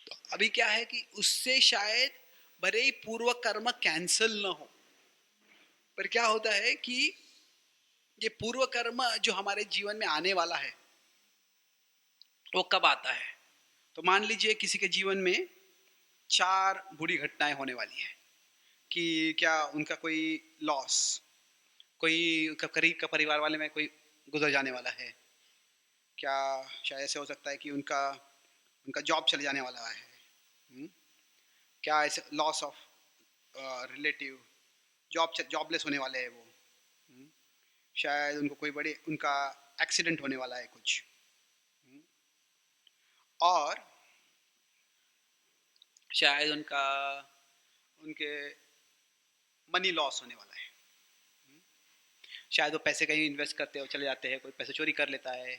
तो अभी क्या है कि उससे शायद भले ही पूर्व कर्म कैंसल ना हो, पर क्या होता है कि ये पूर्व कर्म जो हमारे जीवन में आने वाला है वो कब आता है। तो मान लीजिए किसी के जीवन में 4 बुरी घटनाएं होने वाली है कि क्या उनका कोई लॉस, कोई उनका करीब का परिवार वाले में कोई गुजर जाने वाला है, क्या शायद ऐसे हो सकता है कि उनका उनका जॉब चले जाने वाला है, क्या ऐसे लॉस ऑफ रिलेटिव, जॉबलेस होने वाले हैं वो, शायद उनको कोई बड़े उनका एक्सीडेंट होने वाला है कुछ, और शायद उनके मनी लॉस होने वाला है। शायद वो पैसे कहीं इन्वेस्ट करते हो चले जाते हैं, कोई पैसे चोरी कर लेता है,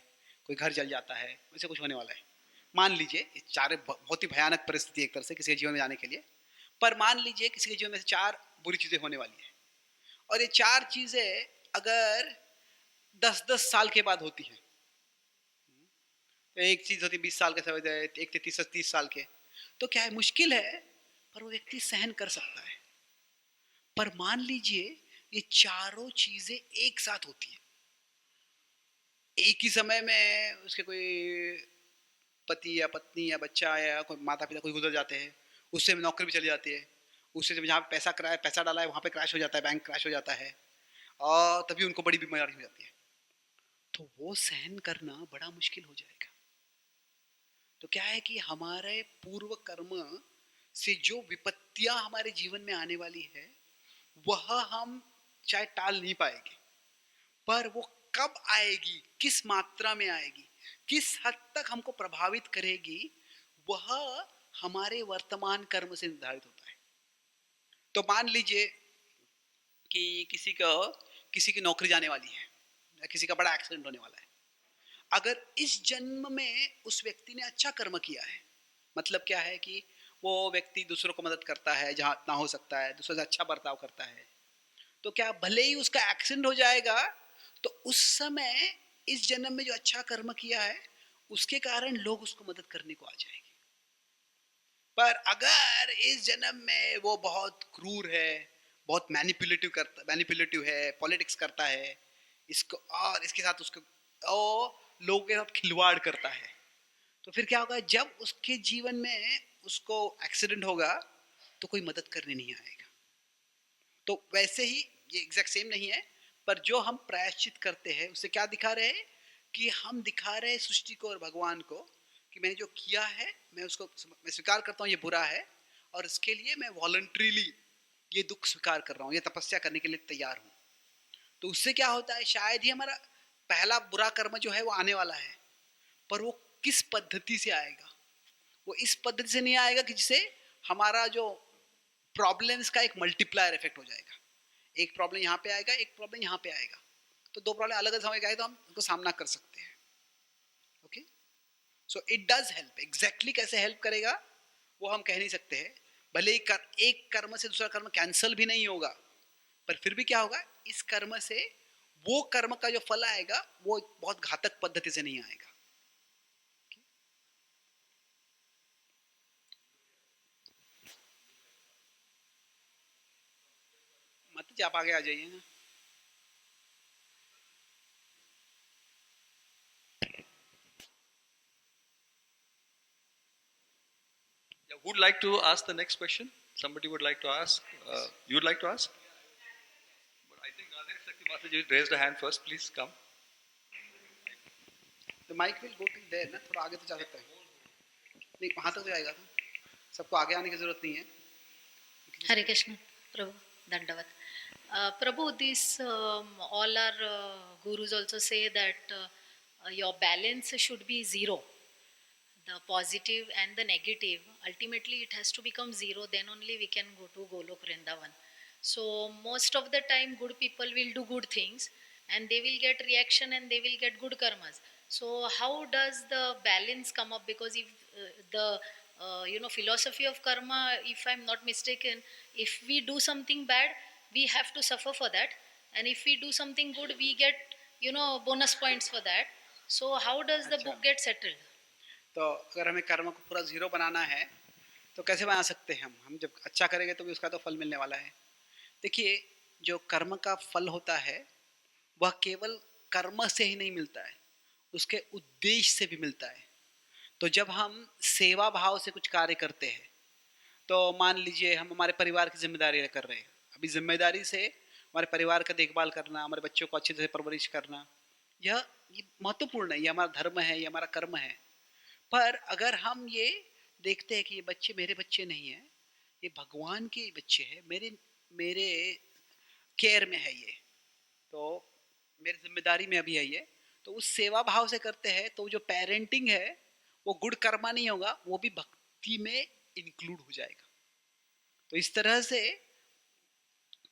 कोई घर जल जाता है, वैसे कुछ होने वाला है। मान लीजिए ये 4 बहुत ही भयानक परिस्थिति एक तरह से किसी के जीवन में जाने के लिए, पर मान लीजिए किसी के जीवन में से 4 बुरी चीज़ें होने वाली है, और ये 4 चीज़ें अगर 10-10 साल के बाद होती हैं, तो एक चीज़ होती 20 साल के समय, एक 30 साल के, तो क्या है, मुश्किल है पर वो व्यक्ति सहन कर सकता है। पर मान लीजिए ये चारों चीजें एक साथ होती है, एक ही समय में उसके कोई पति या पत्नी या बच्चा या कोई माता पिता कोई गुजर जाते हैं, उससे नौकरी भी चली जाती है, उससे जब जहाँ पैसा डाला है वहाँ पे क्रैश हो जाता है, बैंक क्रैश हो जाता है, और तभी उनको बड़ी बीमारी हो जाती है, तो वो सहन करना बड़ा मुश्किल हो जाएगा। तो क्या है कि हमारे पूर्व कर्म से जो विपत्तियां हमारे जीवन में आने वाली है वह हम चाहे टाल नहीं पाएंगे, पर वो कब आएगी, किस मात्रा में आएगी, किस हद तक हमको प्रभावित करेगी, वह हमारे वर्तमान कर्म से निर्धारित होता है। तो मान लीजिए कि किसी की नौकरी जाने वाली है या किसी का बड़ा एक्सीडेंट होने वाला है। अगर इस जन्म में उस व्यक्ति ने अच्छा कर्म किया है, मतलब क्या है कि वो व्यक्ति दूसरों को मदद करता है जहाँ इतना हो सकता है, दूसरों से अच्छा बर्ताव करता है, तो क्या भले ही उसका एक्सीडेंट हो जाएगा तो उस समय इस जन्म में जो अच्छा कर्म किया है उसके कारण लोग उसको मदद करने को आ जाएंगे। पर अगर इस जन्म में वो बहुत क्रूर है, बहुत मैनिपुलेटिव है, पॉलिटिक्स करता है इसको, और इसके साथ उसको लोगों के साथ खिलवाड़ करता है, तो फिर क्या होगा, जब उसके जीवन में उसको एक्सीडेंट होगा तो कोई मदद करने नहीं आएगा। तो वैसे ही ये एग्जैक्ट सेम नहीं है, पर जो हम प्रायश्चित करते हैं उससे क्या दिखा रहे हैं कि हम दिखा रहे हैं सृष्टि को और भगवान को कि मैंने जो किया है मैं स्वीकार करता हूँ ये बुरा है, और इसके लिए मैं वॉलंटरीली ये दुख स्वीकार कर रहा हूँ, ये तपस्या करने के लिए तैयार हूँ। तो उससे क्या होता है, शायद ही हमारा पहला बुरा कर्म जो है वो आने वाला है, पर वो किस पद्धति से आएगा, वो इस पद्धति से नहीं आएगा कि जिससे हमारा जो प्रॉब्लम्स का एक मल्टीप्लायर इफेक्ट हो जाएगा। एक प्रॉब्लम यहाँ पे आएगा, एक प्रॉब्लम यहाँ पे आएगा, तो 2 प्रॉब्लम अलग अलग समय आए तो हम उनको सामना कर सकते हैं। Okay, so it does help. Exactly कैसे हेल्प करेगा वो हम कह नहीं सकते हैं। भले ही एक कर्म से दूसरा कर्म कैंसल भी नहीं होगा, पर फिर भी क्या होगा, इस कर्म से वो कर्म का जो फल आएगा वो बहुत घातक पद्धति से नहीं आएगा। मत जी आप आगे आ जाइए ना। Who'd like to ask the next question? Somebody would like to ask. You'd like to ask? But I think Radha Shakti Master ji raised a hand first. Please come. तो mike will go to there ना, थोड़ा आगे तो जा सकता है, नहीं वहाँ तक तो जाएगा ना, सबको आगे आने की जरूरत नहीं है. Hare Krishna, Prabhu, Dandavat. Prabhu, this all our gurus also say that your balance should be zero. The positive and the negative, ultimately it has to become zero, then only we can go to Golok Vrindavan. So most of the time good people will do good things and they will get reaction and they will get good karmas. So how does the balance come up? Because if the philosophy of karma, if I'm not mistaken, if we do something bad we have to suffer for that, and if we do something good we get bonus points for that. So how does the book get settled? तो अगर हमें कर्म को पूरा zero बनाना है तो कैसे बना सकते हैं हम जब अच्छा करेंगे तो भी उसका तो फल मिलने वाला है. देखिए, जो कर्म का फल होता है वह केवल कर्म से ही नहीं मिलता है, उसके उद्देश्य से भी मिलता है. तो जब हम सेवा भाव से कुछ कार्य करते हैं, तो मान लीजिए हम हमारे परिवार की जिम्मेदारी कर रहे हैं, अभी जिम्मेदारी से हमारे परिवार का देखभाल करना, हमारे बच्चों को अच्छे से परवरिश करना, ये महत्वपूर्ण है, ये हमारा धर्म है, ये हमारा कर्म है. पर अगर हम ये देखते हैं कि ये बच्चे मेरे बच्चे नहीं हैं, ये भगवान के बच्चे हैं, मेरे केयर में है ये, तो मेरी जिम्मेदारी में अभी है ये, तो उस सेवा भाव से करते हैं, तो जो पेरेंटिंग है वो गुड कर्मा नहीं होगा, वो भी भक्ति में इंक्लूड हो जाएगा. तो इस तरह से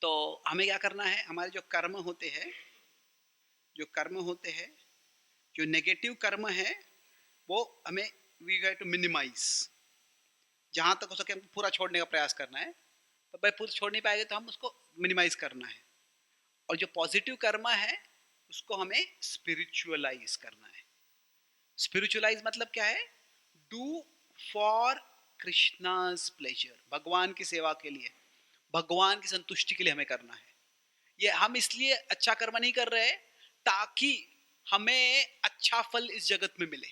तो हमें क्या करना है, हमारे जो कर्म होते हैं, जो नेगेटिव कर्म है वो हमें वी हैव टू मिनिमाइज. जहाँ तक हो सके हमको पूरा छोड़ने का प्रयास करना है, तो भाई पूरा छोड़ नहीं पाएंगे तो हम उसको मिनिमाइज करना है. और जो पॉजिटिव कर्म है उसको हमें स्पिरिचुअलाइज करना है. स्पिरिचुअलाइज मतलब क्या है? डू फॉर कृष्णाज प्लेजर, भगवान की सेवा के लिए, भगवान की संतुष्टि के लिए हमें करना है. ये हम इसलिए अच्छा कर्म नहीं कर रहे ताकि हमें अच्छा फल इस जगत में मिले,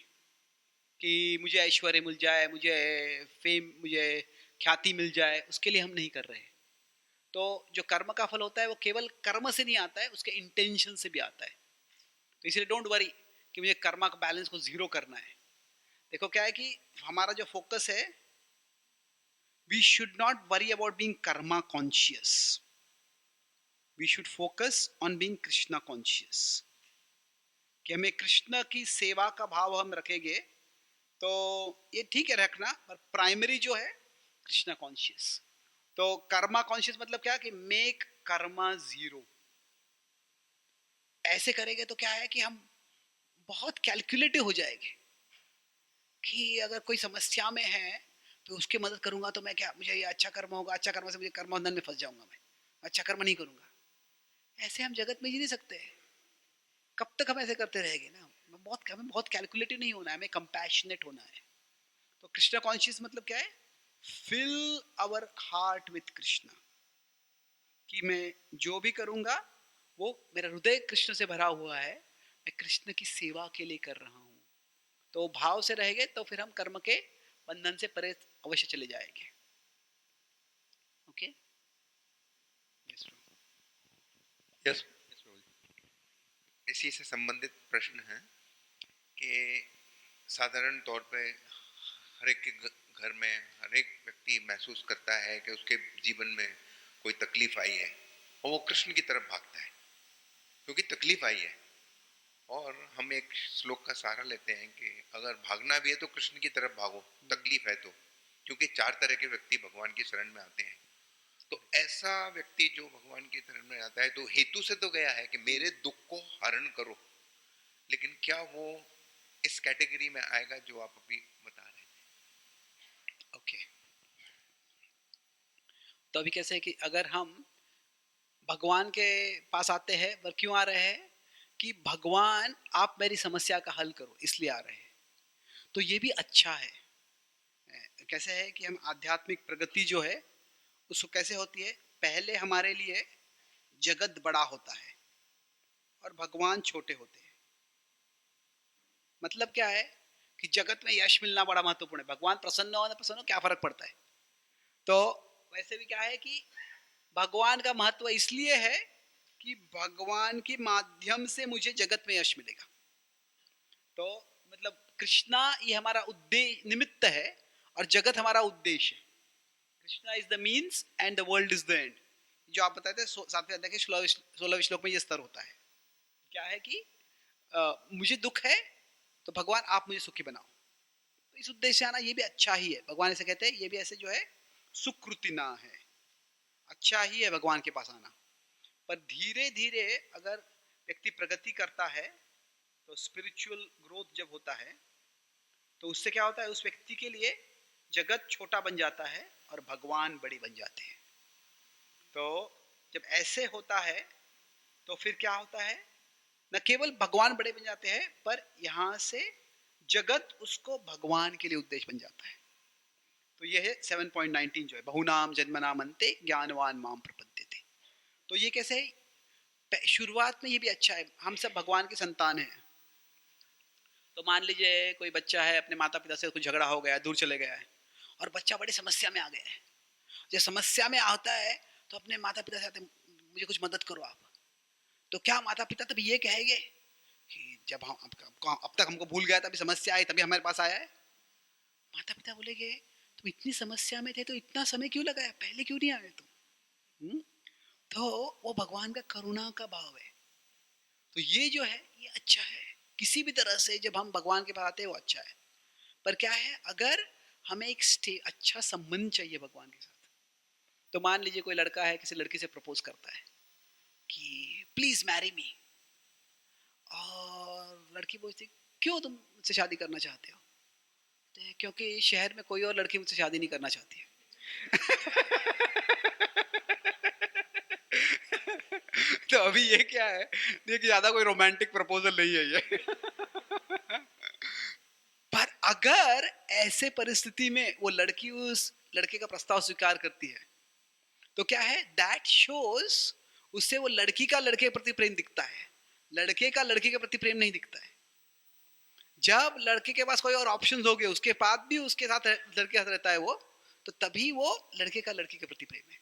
कि मुझे ऐश्वर्य मिल जाए, मुझे फेम, मुझे ख्याति मिल जाए, उसके लिए हम नहीं कर रहे. तो जो कर्म का फल होता है वो केवल कर्म से नहीं आता है, उसके इंटेंशन से भी आता है. तो इसलिए डोंट वरी कि मुझे कर्मा का बैलेंस को जीरो करना है. देखो क्या है कि हमारा जो फोकस है, we should not worry about being karma conscious, we should focus on being Krishna conscious. कि हमें कृष्ण की सेवा का भाव हम रखेंगे तो ये ठीक है रखना, पर प्राइमरी जो है कृष्णा कॉन्शियस. तो कर्मा कॉन्शियस मतलब क्या कि मेक कर्मा जीरो. ऐसे करेंगे तो क्या है कि हम बहुत कैलकुलेटिव हो जाएंगे, कि अगर कोई समस्या में है तो उसकी मदद करूंगा तो मैं क्या, मुझे ये अच्छा कर्म होगा, अच्छा कर्म से मुझे कर्मबंधन में फंस जाऊंगा, मैं अच्छा कर्म नहीं करूंगा. ऐसे हम जगत में जी नहीं सकते. कब तक हम ऐसे करते रहेंगे ना. हमें बहुत कैलकुलेटिव नहीं होना है, हमें कंपैशनेट होना है. तो कृष्णा कॉन्शियस मतलब क्या है? Fill our heart with Krishna, कि मैं जो भी करूंगा वो मेरा हृदय कृष्ण से भरा हुआ है, मैं कृष्ण की सेवा के लिए कर रहा हूँ. तो भाव से रहेंगे तो फिर हम कर्म के बंधन से परे अवश्य चले जाएंगे. ओके. Yes. इसी से संबंधित प्रश्न है कि साधारण तौर पे हर एक के घर में हर एक व्यक्ति महसूस करता है कि उसके जीवन में कोई तकलीफ आई है और वो कृष्ण की तरफ भागता है क्योंकि तकलीफ आई है. और हम एक श्लोक का सहारा लेते हैं कि अगर भागना भी है तो कृष्ण की तरफ भागो, तकलीफ है तो, क्योंकि 4 तरह के व्यक्ति भगवान की शरण में आते हैं. तो ऐसा व्यक्ति जो भगवान की शरण में आता है तो हेतु से तो गया है कि मेरे दुख को हरण करो, लेकिन क्या वो इस कैटेगरी में आएगा जो आप अभी बता रहे थे? ओके. तो अभी कैसे है कि अगर हम भगवान के पास आते हैं, पर क्यों आ रहे हैं? कि भगवान आप मेरी समस्या का हल करो, इसलिए आ रहे हैं. तो ये भी अच्छा है. कैसे है कि हम आध्यात्मिक प्रगति जो है उसको कैसे होती है, पहले हमारे लिए जगत बड़ा होता है और भगवान छोटे होते हैं. मतलब क्या है कि जगत में यश मिलना बड़ा महत्वपूर्ण है, भगवान प्रसन्न हो ना प्रसन्न हो क्या फर्क पड़ता है। तो वैसे भी क्या है कि भगवान का महत्व इसलिए है कि भगवान के माध्यम से मुझे जगत में यश मिलेगा। तो मतलब कृष्णा ये हमारा उद्देश्य निमित्त है और जगत हमारा उद्देश्य है। Krishna is the means and the world is the end. जो आप बताते हैं सातवें अध्याय के 16वें श्लोक में ये स्तर होता है। क्या है कि मुझे दुख है तो भगवान आप मुझे सुखी बनाओ। तो इस उद्देश्य से आना ये भी अच्छा ही है। भगवान ऐसे कहते हैं ये भी ऐसे जो है सुकृति ना है, अच्छा ही है भगवान के पास आना। पर धीरे धीरे अगर व्यक्ति प्रगति करता है तो स्पिरिचुअल ग्रोथ जब होता है तो उससे क्या होता है, उस व्यक्ति के लिए जगत छोटा बन जाता है और भगवान बड़े बन जाते हैं। तो जब ऐसे होता है तो फिर क्या होता है, न केवल भगवान बड़े बन जाते हैं पर यहाँ से जगत उसको भगवान के लिए उद्देश्य बन जाता है। तो यह है 7.19 जो है बहुनाम जन्मनाम अन्ते ज्ञानवान माम प्रपद्यते। तो ये कैसे है, शुरुआत में ये भी अच्छा है, हम सब भगवान के संतान हैं। तो मान लीजिए कोई बच्चा है, अपने माता पिता से कुछ झगड़ा हो गया, दूर चले गया है और बच्चा बड़ी समस्या में आ गया है। जब समस्या में आता है तो अपने माता पिता से आते मुझे कुछ मदद करो आप। तो क्या माता पिता तभी ये कहेंगे कि जब हम अब तक हमको भूल गया, तभी समस्या आई तभी हमारे पास आया है? माता पिता बोलेंगे तुम इतनी समस्या में थे तो इतना समय क्यों लगाया, पहले क्यों नहीं आए तुम? तो वो भगवान का करुणा का भाव है। तो ये जो है ये अच्छा है, किसी भी तरह से जब हम भगवान के पास आते हैं वो अच्छा है। पर क्या है, अगर हमें एक अच्छा संबंध चाहिए भगवान के साथ, तो मान लीजिए कोई लड़का है किसी लड़की से प्रपोज करता है कि प्लीज मैरी मी, और लड़की पूछती क्यों तुम मुझसे शादी करना चाहते हो? तो क्योंकि शहर में कोई और लड़की मुझसे शादी नहीं करना चाहती है। तो अभी ये क्या है, देखिए ज्यादा कोई रोमांटिक प्रपोजल नहीं है ये। पर अगर ऐसे परिस्थिति में वो लड़की उस लड़के का प्रस्ताव स्वीकार करती है तो क्या है, दैट शोज उससे वो लड़की का लड़के के प्रति प्रेम दिखता है, लड़के का लड़की के प्रति प्रेम नहीं दिखता है। जब लड़के के पास कोई और ऑप्शंस हो गए उसके बाद भी उसके साथ लड़के के साथ रहता है वो, तो तभी वो लड़के का लड़की के प्रति प्रेम है।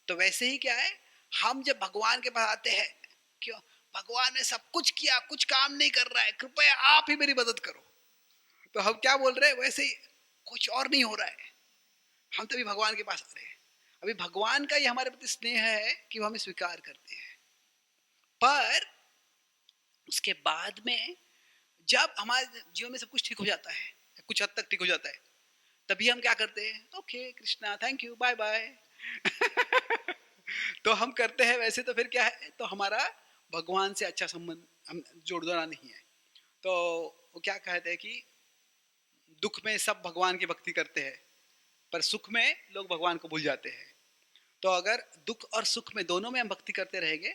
तो वैसे ही क्या है, हम जब भगवान के पास आते हैं, क्यों भगवान ने सब कुछ किया, कुछ काम नहीं कर रहा है, कृपया आप ही मेरी मदद करो। तो हम क्या बोल रहे हैं, वैसे ही कुछ और नहीं हो रहा है, हम तभी भगवान के पास आ रहे हैं। अभी भगवान का ये हमारे प्रति स्नेह है कि वो हमें स्वीकार करते हैं। पर उसके बाद में जब हमारे जीवन में सब कुछ ठीक हो जाता है, कुछ हद तक ठीक हो जाता है, तभी हम क्या करते हैं, okay Krishna thank you bye bye. तो हम करते हैं वैसे। तो फिर क्या है, तो हमारा भगवान से अच्छा संबंध हम जोड़ना नहीं है। तो वो क्या कहते हैं कि दुख में सब भगवान की भक्ति करते हैं पर सुख में लोग भगवान को भूल जाते हैं। तो अगर दुख और सुख में दोनों में हम भक्ति करते रहेंगे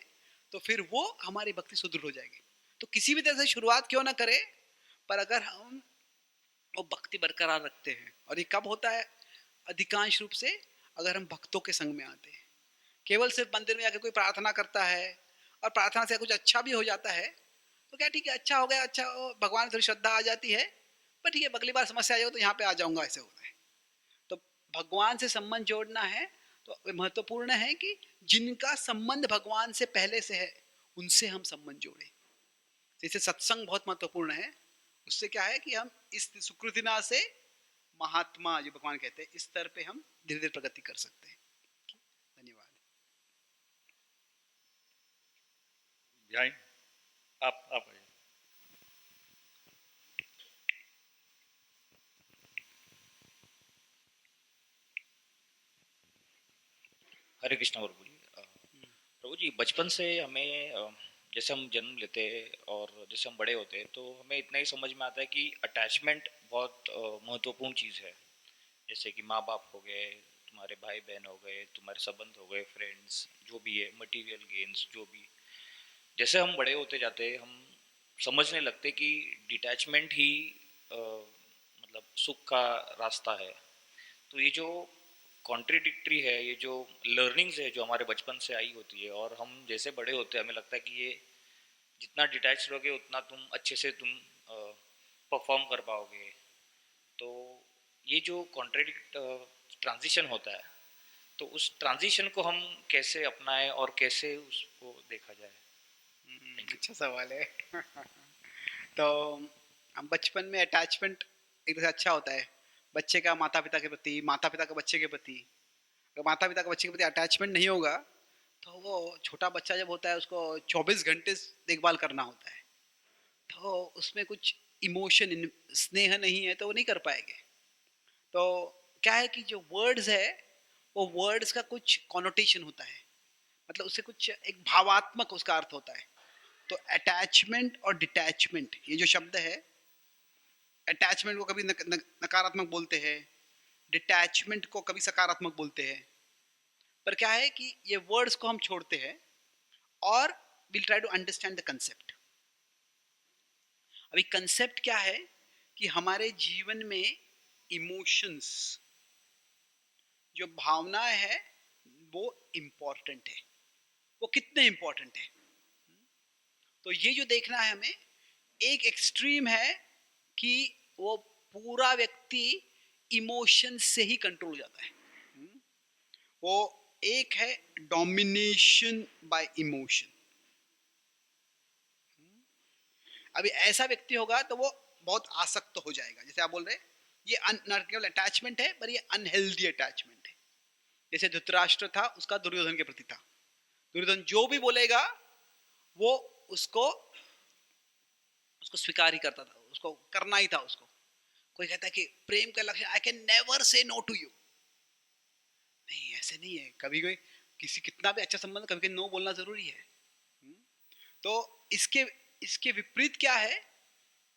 तो फिर वो हमारी भक्ति सुदृढ़ हो जाएगी। तो किसी भी तरह से शुरुआत क्यों ना करें, पर अगर हम वो भक्ति बरकरार रखते हैं, और ये कब होता है, अधिकांश रूप से अगर हम भक्तों के संग में आते हैं। केवल सिर्फ मंदिर में जाकर कोई प्रार्थना करता है और प्रार्थना से कुछ अच्छा भी हो जाता है तो क्या ठीक है, अच्छा हो गया, अच्छा भगवान थोड़ी श्रद्धा आ जाती है, पर ठीक है अगली बार समस्या आ जाए तो यहाँ पे आ जाऊंगा, ऐसे होता है। तो भगवान से संबंध जोड़ना है तो महत्वपूर्ण है कि जिनका संबंध भगवान से पहले से है उनसे हम संबंध जोड़े। जैसे सत्संग बहुत महत्वपूर्ण है, उससे क्या है कि हम इस सुकृतिना से महात्मा जो भगवान कहते हैं इस स्तर पे हम धीरे धीरे प्रगति कर सकते हैं। धन्यवाद। आप आइए। हरे कृष्ण प्रभु जी। प्रभु जी, बचपन से हमें जैसे हम जन्म लेते हैं और जैसे हम बड़े होते हैं तो हमें इतना ही समझ में आता है कि अटैचमेंट बहुत महत्वपूर्ण चीज़ है। जैसे कि माँ बाप हो गए, तुम्हारे भाई बहन हो गए, तुम्हारे संबंध हो गए, फ्रेंड्स जो भी है, मटेरियल गेन्स जो भी। जैसे हम बड़े होते जाते हैं हम समझने लगते कि डिटैचमेंट ही मतलब सुख का रास्ता है। तो ये जो कॉन्ट्रिडिक्टरी है, ये जो लर्निंग्स है जो हमारे बचपन से आई होती है और हम जैसे बड़े होते हैं हमें लगता है कि ये जितना डिटैच रहोगे उतना तुम अच्छे से तुम परफॉर्म कर पाओगे। तो ये जो कॉन्ट्रेडिक्ट ट्रांजिशन होता है, तो उस ट्रांजिशन को हम कैसे अपनाएं और कैसे उसको देखा जाए? अच्छा सवाल है। तो हम बचपन में अटैचमेंट एक तरह से अच्छा होता है, बच्चे का माता पिता के प्रति, माता पिता का बच्चे के प्रति। अगर माता पिता का बच्चे के प्रति अटैचमेंट नहीं होगा तो वो छोटा बच्चा जब होता है उसको 24 घंटे देखभाल करना होता है, तो उसमें कुछ इमोशन, स्नेह नहीं है तो वो नहीं कर पाएंगे। तो क्या है कि जो वर्ड्स है वो वर्ड्स का कुछ कॉनोटेशन होता है, मतलब उससे कुछ एक भावात्मक उसका अर्थ होता है। तो अटैचमेंट और डिटैचमेंट ये जो शब्द है, अटैचमेंट को कभी नकारात्मक बोलते हैं, डिटैचमेंट को कभी सकारात्मक बोलते हैं। पर क्या है कि ये वर्ड्स को हम छोड़ते हैं और will try to understand the concept. अभी कंसेप्ट क्या है कि हमारे जीवन में इमोशंस, जो भावनाएं है, वो इम्पोर्टेंट है। वो कितने इम्पोर्टेंट है, तो ये जो देखना है हमें। एक एक्सट्रीम है कि वो पूरा व्यक्ति इमोशन से ही कंट्रोल हो जाता है, वो एक है डोमिनेशन बाय इमोशन। अभी ऐसा व्यक्ति होगा तो वो बहुत आसक्त हो जाएगा, जैसे आप बोल रहे ये न केवल अटैचमेंट है पर ये अनहेल्दी अटैचमेंट है। जैसे धृतराष्ट्र था, उसका दुर्योधन के प्रति था। दुर्योधन जो भी बोलेगा वो उसको उसको स्वीकार ही करता था, उसको करना ही था उसको। कोई कहता है कि प्रेम का लक्षण I can never say no to you, नहीं ऐसे नहीं है। कभी कोई किसी कितना भी अच्छा संबंध, कभी कभी नो बोलना जरूरी है। तो इसके इसके विपरीत क्या है,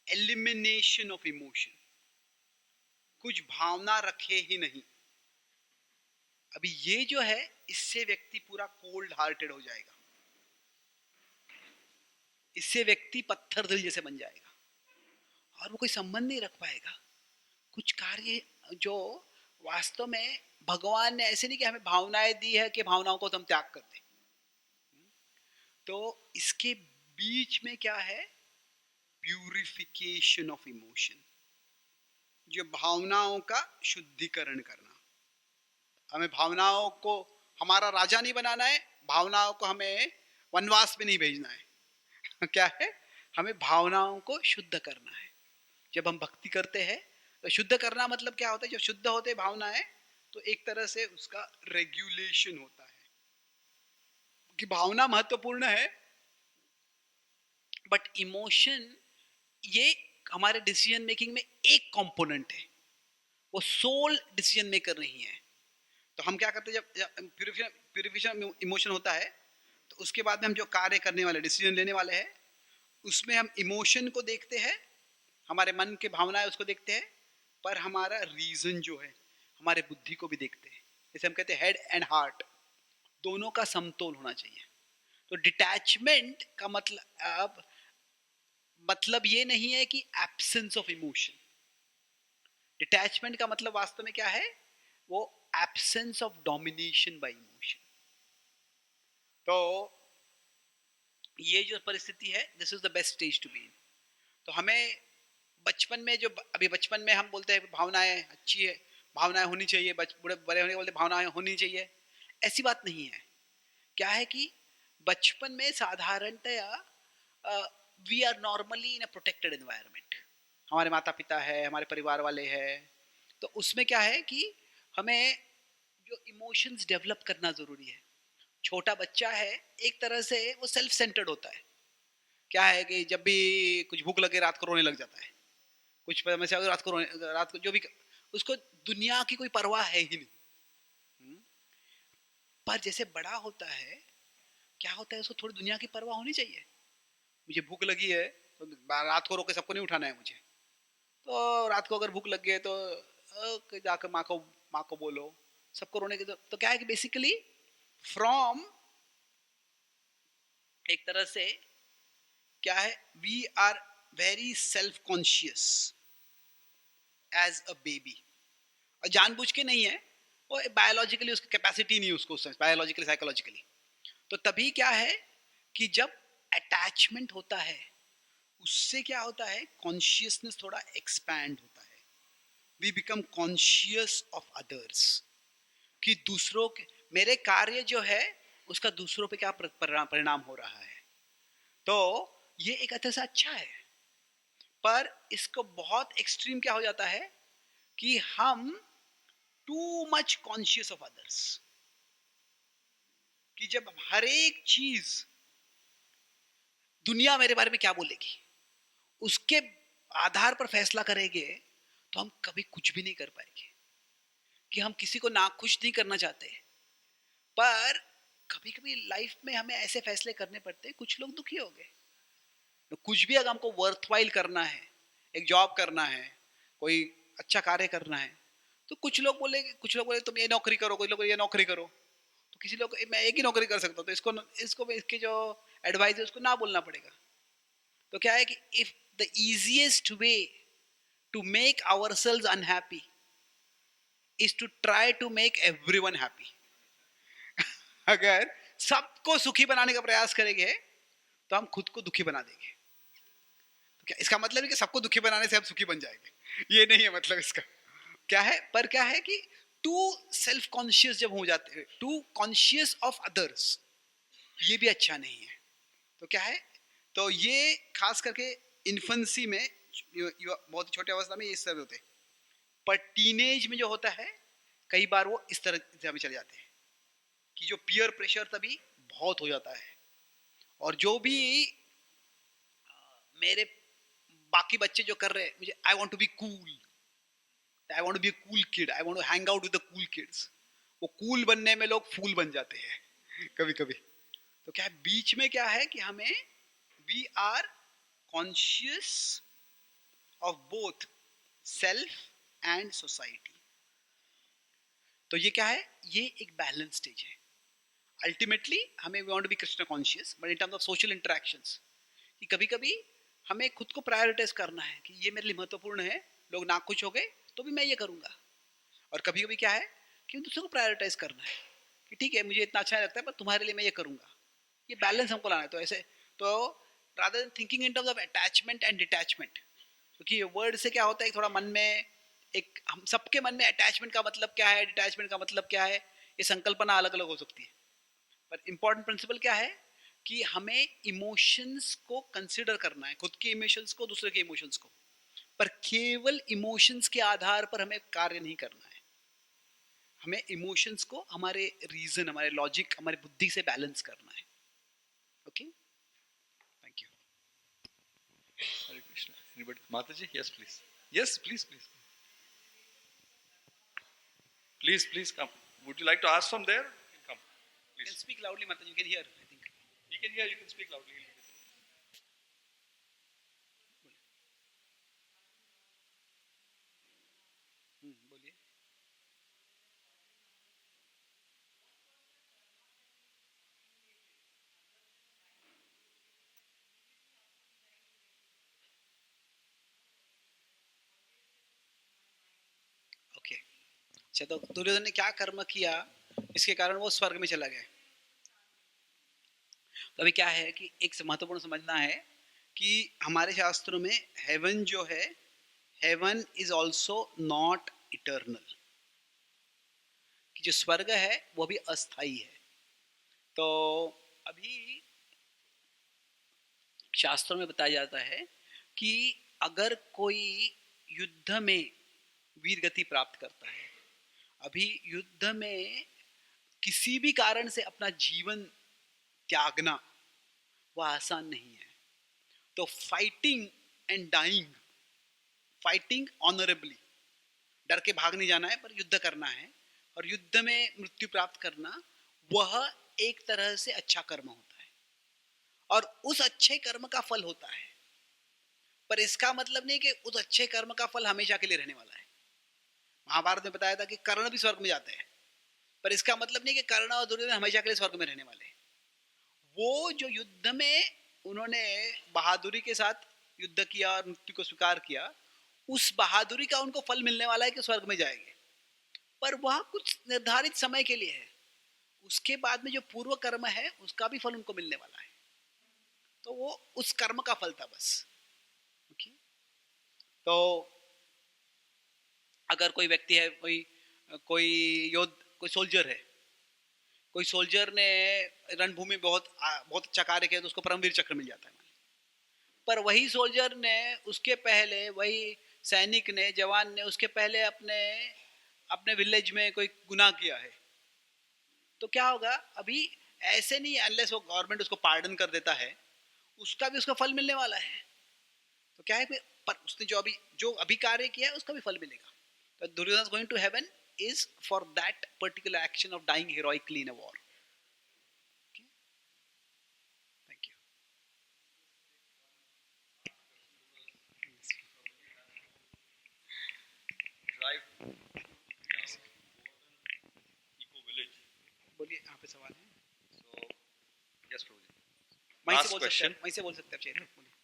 एलिमिनेशन ऑफ इमोशन, कुछ भावना रखे ही नहीं। अभी ये जो है इससे व्यक्ति पूरा कोल्ड हार्टेड हो जाएगा, इससे व्यक्ति पत्थर दिल जैसे बन जाएगा और वो कोई संबंध नहीं रख पाएगा। कुछ कार्य जो वास्तव में भगवान ने ऐसे नहीं कि हमें भावनाएं दी है कि भावनाओं को हम त्याग कर दें। तो इसके बीच में क्या है, प्यूरिफिकेशन ऑफ इमोशन, जो भावनाओं का शुद्धिकरण करना। हमें भावनाओं को हमारा राजा नहीं बनाना है, भावनाओं को हमें वनवास में नहीं भेजना है। क्या है, हमें भावनाओं को शुद्ध करना है। जब हम भक्ति करते हैं तो शुद्ध करना मतलब क्या होता है, जब शुद्ध होते भावनाएं तो एक तरह से उसका रेगुलेशन होता है। कि भावना महत्वपूर्ण है बट इमोशन ये हमारे डिसीजन मेकिंग में एक कंपोनेंट है, वो सोल डिसीजन मेकर नहीं है। तो हम क्या करते हैं, जब प्यूरिफिकेशन इमोशन होता है तो उसके बाद में हम जो कार्य करने वाले, डिसीजन लेने वाले हैं, उसमें हम इमोशन को देखते हैं, हमारे मन के भावना है उसको देखते हैं, पर हमारा रीजन जो है, हमारे बुद्धि को भी देखते हैं। जैसे हम कहते हैं हेड एंड हार्ट दोनों का समतोल होना चाहिए। तो डिटैचमेंट का मतलब ये नहीं है कि एब्सेंस ऑफ इमोशन। डिटैचमेंट का मतलब वास्तव में क्या है, वो absence of domination by emotion. तो ये जो परिस्थिति है, this is the best stage to be in. तो हमें बचपन में जो अभी बचपन में हम बोलते हैं भावनाएं अच्छी है, भावनाएं होनी चाहिए, बड़े बड़े होने के बोलते भावनाएं होनी चाहिए, ऐसी बात नहीं है। क्या है कि बचपन में साधारणतया we are normally in a protected environment, हमारे माता पिता है, हमारे परिवार वाले हैं, तो उसमें क्या है कि हमें जो इमोशंस डेवलप करना जरूरी है। छोटा बच्चा है एक तरह से वो सेल्फ सेंटर्ड होता है। क्या है कि जब भी कुछ भूख लगे रात को रोने लग जाता है, कुछ समस्या रात को जो भी, उसको दुनिया की कोई परवाह है ही नहीं। पर जैसे बड़ा होता है क्या होता है, उसको थोड़ी दुनिया की परवाह होनी चाहिए। मुझे भूख लगी है तो रात को रोके सबको नहीं उठाना है मुझे, तो रात को अगर भूख लग गई तो जाकर माँ को बोलो, सबको रोने के। तो क्या है कि बेसिकली फ्रॉम एक तरह से क्या है, we are very self conscious as a baby, और जानबूझ के नहीं है, वो बायोलॉजिकली उसकी कैपेसिटी नहीं है उसको, बायोलॉजिकली साइकोलॉजिकली। तो तभी क्या है कि जब अटैचमेंट होता है उससे क्या होता है, कॉन्शियसनेस थोड़ा एक्सपैंड होता है. We become conscious of others, कि दूसरों के, मेरे कार्य जो है उसका दूसरों पे क्या परिणाम हो रहा है. तो ये एक तरह से अच्छा है, पर इसको बहुत एक्सट्रीम क्या हो जाता है कि हम too much conscious of others, कि जब हर एक चीज दुनिया मेरे बारे में क्या बोलेगी उसके आधार पर फैसला करेंगे, तो हम कभी कुछ भी नहीं कर पाएंगे. कि हम किसी को नाखुश नहीं करना चाहते, पर कभी कभी लाइफ में हमें ऐसे फैसले करने पड़ते हैं, कुछ लोग दुखी हो गए. तो कुछ भी अगर हमको वर्थवाइल करना है, एक जॉब करना है, कोई अच्छा कार्य करना है, तो कुछ लोग बोले तुम ये नौकरी करो, कुछ लोग बोले ये नौकरी करो. तो किसी लोग मैं एक ही नौकरी कर सकता हूँ, तो इसके जो एडवाइस है उसको ना बोलना पड़ेगा. तो क्या है कि if the easiest way to make ourselves unhappy is to try to make everyone happy. अगर सबको सुखी बनाने का प्रयास करेंगे तो हम खुद को दुखी बना देंगे. तो क्या इसका मतलब है कि सबको दुखी बनाने से हम सुखी बन जाएंगे? ये नहीं है मतलब इसका. क्या है, पर क्या है कि टू सेल्फ कॉन्शियस जब हो जाते हैं, टू कॉन्शियस ऑफ अदर्स, ये भी अच्छा नहीं है. तो क्या है, तो ये खास करके इन्फेंसी में, बहुत ही छोटे अवस्था में ये सब होते हैं, पर टीनेज में जो होता है कई बार वो इस तरह में चले जाते हैं कि जो पीयर प्रेशर तभी बहुत हो जाता है. और जो भी मेरे बाकी बच्चे जो कर रहे हैं, मुझे I want to be cool, I want to be cool kid, I want to hang out with the cool kids, वो कूल बनने में लोग फूल बन जाते हैं कभी कभी. तो क्या है, बीच में क्या है कि हमें we are conscious of both self and society. तो ये क्या है, ये एक बैलेंस स्टेज है. अल्टीमेटली हमें we want to be Krishna conscious, but in terms of social interactions, कि कभी कभी हमें खुद को प्रायोरिटाइज करना है कि ये मेरे लिए महत्वपूर्ण है, लोग नाखुश हो गए तो भी मैं ये करूंगा. और कभी कभी क्या है कि दूसरों को प्रायोरिटाइज करना है कि ठीक है मुझे इतना अच्छा नहीं लगता है पर तुम्हारे लिए मैं ये करूंगा. ये बैलेंस हमको लाना है. तो ऐसे, तो rather than thinking in terms of attachment and detachment, क्योंकि वर्ड से क्या होता है थोड़ा मन में एक, हम सबके मन में अटैचमेंट का मतलब क्या है, डिटैचमेंट का मतलब क्या है, ये संकल्पना अलग अलग हो सकती है. पर इंपॉर्टेंट प्रिंसिपल क्या है कि हमें इमोशंस को कंसिडर करना है, खुद के इमोशंस को, दूसरे के इमोशंस को, पर केवल इमोशंस के आधार पर हमें कार्य नहीं करना है. हमें इमोशंस को हमारे रीजन, हमारे लॉजिक, हमारी बुद्धि से बैलेंस करना है. Okay, thank you. Hare Krishna. Anybody? Mataji? Yes, please. Yes, please, please. Please, please come. Would you like to ask from there? You can come. You can Please. speak loudly, Mataji, you can hear, I think. You can hear, you can speak loudly. बोलिए. Okay, अच्छा, तो दुर्योधन ने क्या कर्म किया इसके कारण वो स्वर्ग में चला गया. तो अभी क्या है कि एक महत्वपूर्ण समझना है कि हमारे शास्त्रों में हेवन जो है, heaven is also not eternal, कि जो स्वर्ग है वो भी अस्थाई है. तो अभी शास्त्रों में बताया जाता है कि अगर कोई युद्ध में वीर गति प्राप्त करता है, अभी युद्ध में किसी भी कारण से अपना जीवन त्यागना वो आसान नहीं है. तो fighting and dying, fighting honourably, डर के भाग नहीं जाना है पर युद्ध करना है, और युद्ध में मृत्यु प्राप्त करना, वह एक तरह से अच्छा कर्म होता है और उस अच्छे कर्म का फल होता है. पर इसका मतलब नहीं कि उस अच्छे कर्म का फल हमेशा के लिए रहने वाला है. महाभारत में बताया था कि कर्ण भी स्वर्ग में जाते हैं, पर इसका मतलब नहीं कि कर्ण और दुर्योधन हमेशा के लिए स्वर्ग में रहने वाले हैं. वो जो युद्ध में उन्होंने बहादुरी के साथ युद्ध किया और मृत्यु को स्वीकार किया, उस बहादुरी का उनको फल मिलने वाला है कि स्वर्ग में जाएंगे, पर वह कुछ निर्धारित समय के लिए है. उसके बाद में जो पूर्व कर्म है उसका भी फल उनको मिलने वाला है. तो वो उस कर्म का फल था बस. तो अगर कोई व्यक्ति है, कोई योद्ध, कोई सोल्जर है, कोई सोल्जर ने रणभूमि में बहुत अच्छा कार्य किया तो उसको परमवीर चक्र मिल जाता है। पर वही सोल्जर ने उसके पहले, वही सैनिक ने, जवान ने उसके पहले अपने अपने विलेज में कोई गुनाह किया है, तो क्या होगा? अभी ऐसे नहीं, अनलेस वो गवर्नमेंट उसको पार्डन कर देता है, उसका भी उसका फल मिलने वाला है। तो क्या है कि पर उसने जो अभी कार्य किया है उसका भी फल मिलेगा। तो Duryodhan going to heaven is for that particular action of dying heroically in a war. Thank you. drive eco village. बोलिए, यहाँ पे सवाल है। So yes, Prabhuji. वहीं Last से बोल question. सकते हैं, वहीं से बोल सकते हैं, चेयर बोलिए।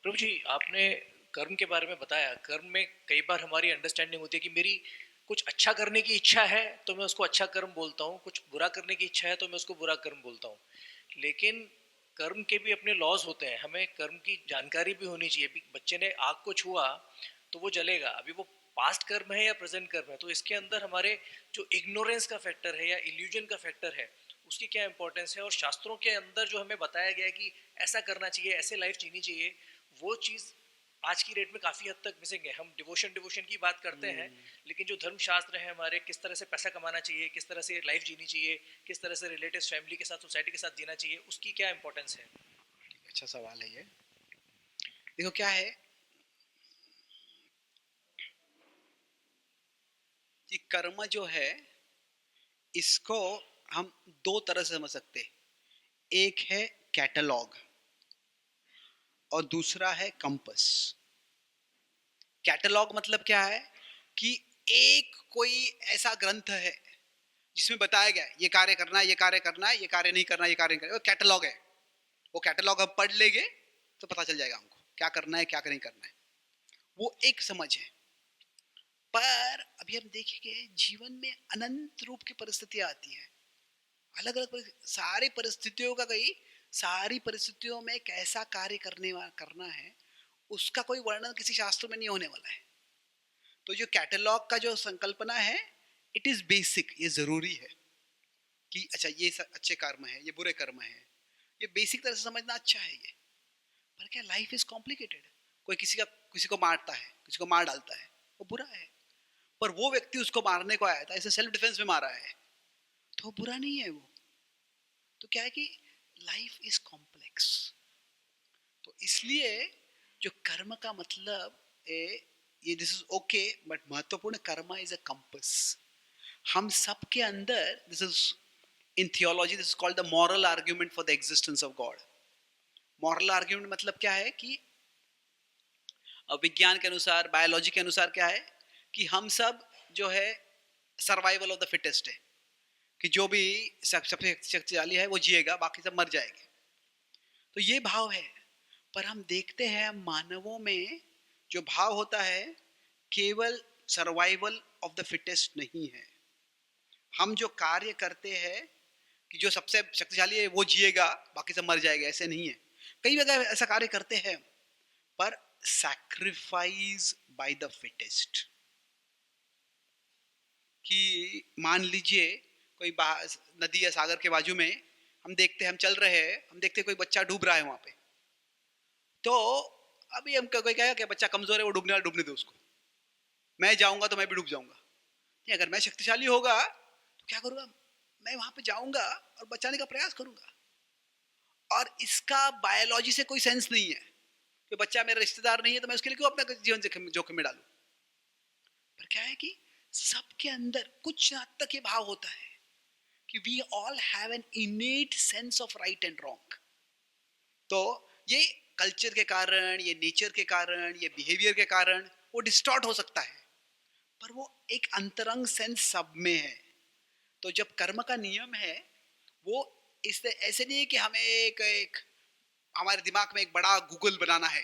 प्रभु जी, आपने कर्म के बारे में बताया। कर्म में कई बार हमारी अंडरस्टैंडिंग होती है कि मेरी कुछ अच्छा करने की इच्छा है तो मैं उसको अच्छा कर्म बोलता हूँ, कुछ बुरा करने की इच्छा है तो मैं उसको बुरा कर्म बोलता हूँ। लेकिन कर्म के भी अपने लॉज होते हैं, हमें कर्म की जानकारी भी होनी चाहिए। बच्चे ने आग को छुआ तो वो जलेगा, अभी वो पास्ट कर्म है या प्रेजेंट कर्म है, तो इसके अंदर हमारे जो इग्नोरेंस का फैक्टर है या इल्यूजन का फैक्टर है उसकी क्या इंपॉर्टेंस है। और शास्त्रों के अंदर जो हमें बताया गया है कि ऐसा करना चाहिए, ऐसे लाइफ जीनी चाहिए, वो चीज़ आज की डेट में काफ़ी हद तक मिसिंग है। हम डिवोशन की बात करते हैं, लेकिन जो धर्मशास्त्र है हमारे, किस तरह से पैसा कमाना चाहिए, किस तरह से लाइफ जीनी चाहिए, किस तरह से रिलेटिव्स, फैमिली के साथ, सोसाइटी के साथ जीना चाहिए, उसकी क्या इंपॉर्टेंस है? अच्छा सवाल है ये। देखो क्या है कि कर्म जो है, इसको हम दो तरह से समझ सकते हैं। एक है कैटलॉग और दूसरा है कंपस। कैटलॉग मतलब क्या है कि एक कोई ऐसा ग्रंथ है जिसमें बताया गया है ये कार्य करना है, ये कार्य करना है, ये कार्य नहीं करना, ये कार्य नहीं करना, वो कैटलॉग है। वो कैटलॉग हम पढ़ लेंगे तो पता चल जाएगा हमको क्या करना है, क्या नहीं करना है। वो एक समझ है। पर अभी हम देखेंगे जीवन में अनंत रूप की परिस्थितियां आती है, अलग अलग सारी परिस्थितियों का, कई सारी परिस्थितियों में कैसा कार्य करना है उसका कोई वर्णन किसी शास्त्र में नहीं होने वाला है। तो जो कैटलॉग का जो संकल्पना है, इट इज बेसिक, ये जरूरी है कि अच्छा ये अच्छे कर्म है, ये बुरे कर्म है, ये बेसिक तरह से समझना अच्छा है ये। पर क्या लाइफ इज कॉम्प्लिकेटेड। कोई किसी को मारता है, किसी को मार डालता है, वो बुरा है। पर वो व्यक्ति उसको मारने को आया था, ऐसे सेल्फ डिफेंस में मारा है, तो बुरा नहीं है वो। तो क्या है कि लाइफ इज कॉम्प्लेक्स। तो इसलिए जो कर्म का मतलब है, ये दिस इज ओके, बट महत्वपूर्ण कर्म इज अ कंपस। हम सब के अंदर, this is in theology this is called the moral argument for the existence of God. Moral argument मतलब क्या है कि विज्ञान के अनुसार, बायोलॉजी के अनुसार क्या है कि हम सब जो है सर्वाइवल ऑफ द फिटेस्ट है, कि जो भी सबसे शक्तिशाली है वो जिएगा, बाकी सब मर जाएंगे। तो ये भाव है। पर हम देखते हैं मानवों में जो भाव होता है केवल सर्वाइवल ऑफ द फिटेस्ट नहीं है। हम जो कार्य करते हैं कि जो सबसे शक्तिशाली है वो जिएगा, बाकी सब मर जाएगा, ऐसे नहीं है। कई जगह ऐसा कार्य करते हैं, पर सैक्रिफाइस बाय द फिटेस्ट। कि मान लीजिए कोई नदी या सागर के बाजू में हम देखते हैं, हम चल रहे हैं, हम देखते हैं कोई बच्चा डूब रहा है वहां पे, तो अभी हम कोई कहेगा कि बच्चा कमजोर है, वो डूबने दो उसको, मैं जाऊंगा तो मैं भी डूब जाऊंगा। नहीं, अगर मैं शक्तिशाली होगा तो क्या करूंगा, मैं वहां पे जाऊंगा और बचाने का प्रयास करूंगा। और इसका बायोलॉजी से कोई सेंस नहीं है कि बच्चा मेरा रिश्तेदार नहीं है तो मैं उसके लिए क्यों अपना जीवन जोखिम में डालूं। पर क्या है कि सबके अंदर कुछ हद तक ये भाव होता है कि we all have an innate sense of right and wrong. तो ये कल्चर के कारण, ये नेचर के कारण, ये बिहेवियर के कारण वो डिस्टॉर्ट हो सकता है, पर वो एक अंतरंग सेंस सब में है। तो जब कर्म का नियम है, वो इससे ऐसे नहीं है कि हमें एक हमारे दिमाग में एक बड़ा गूगल बनाना है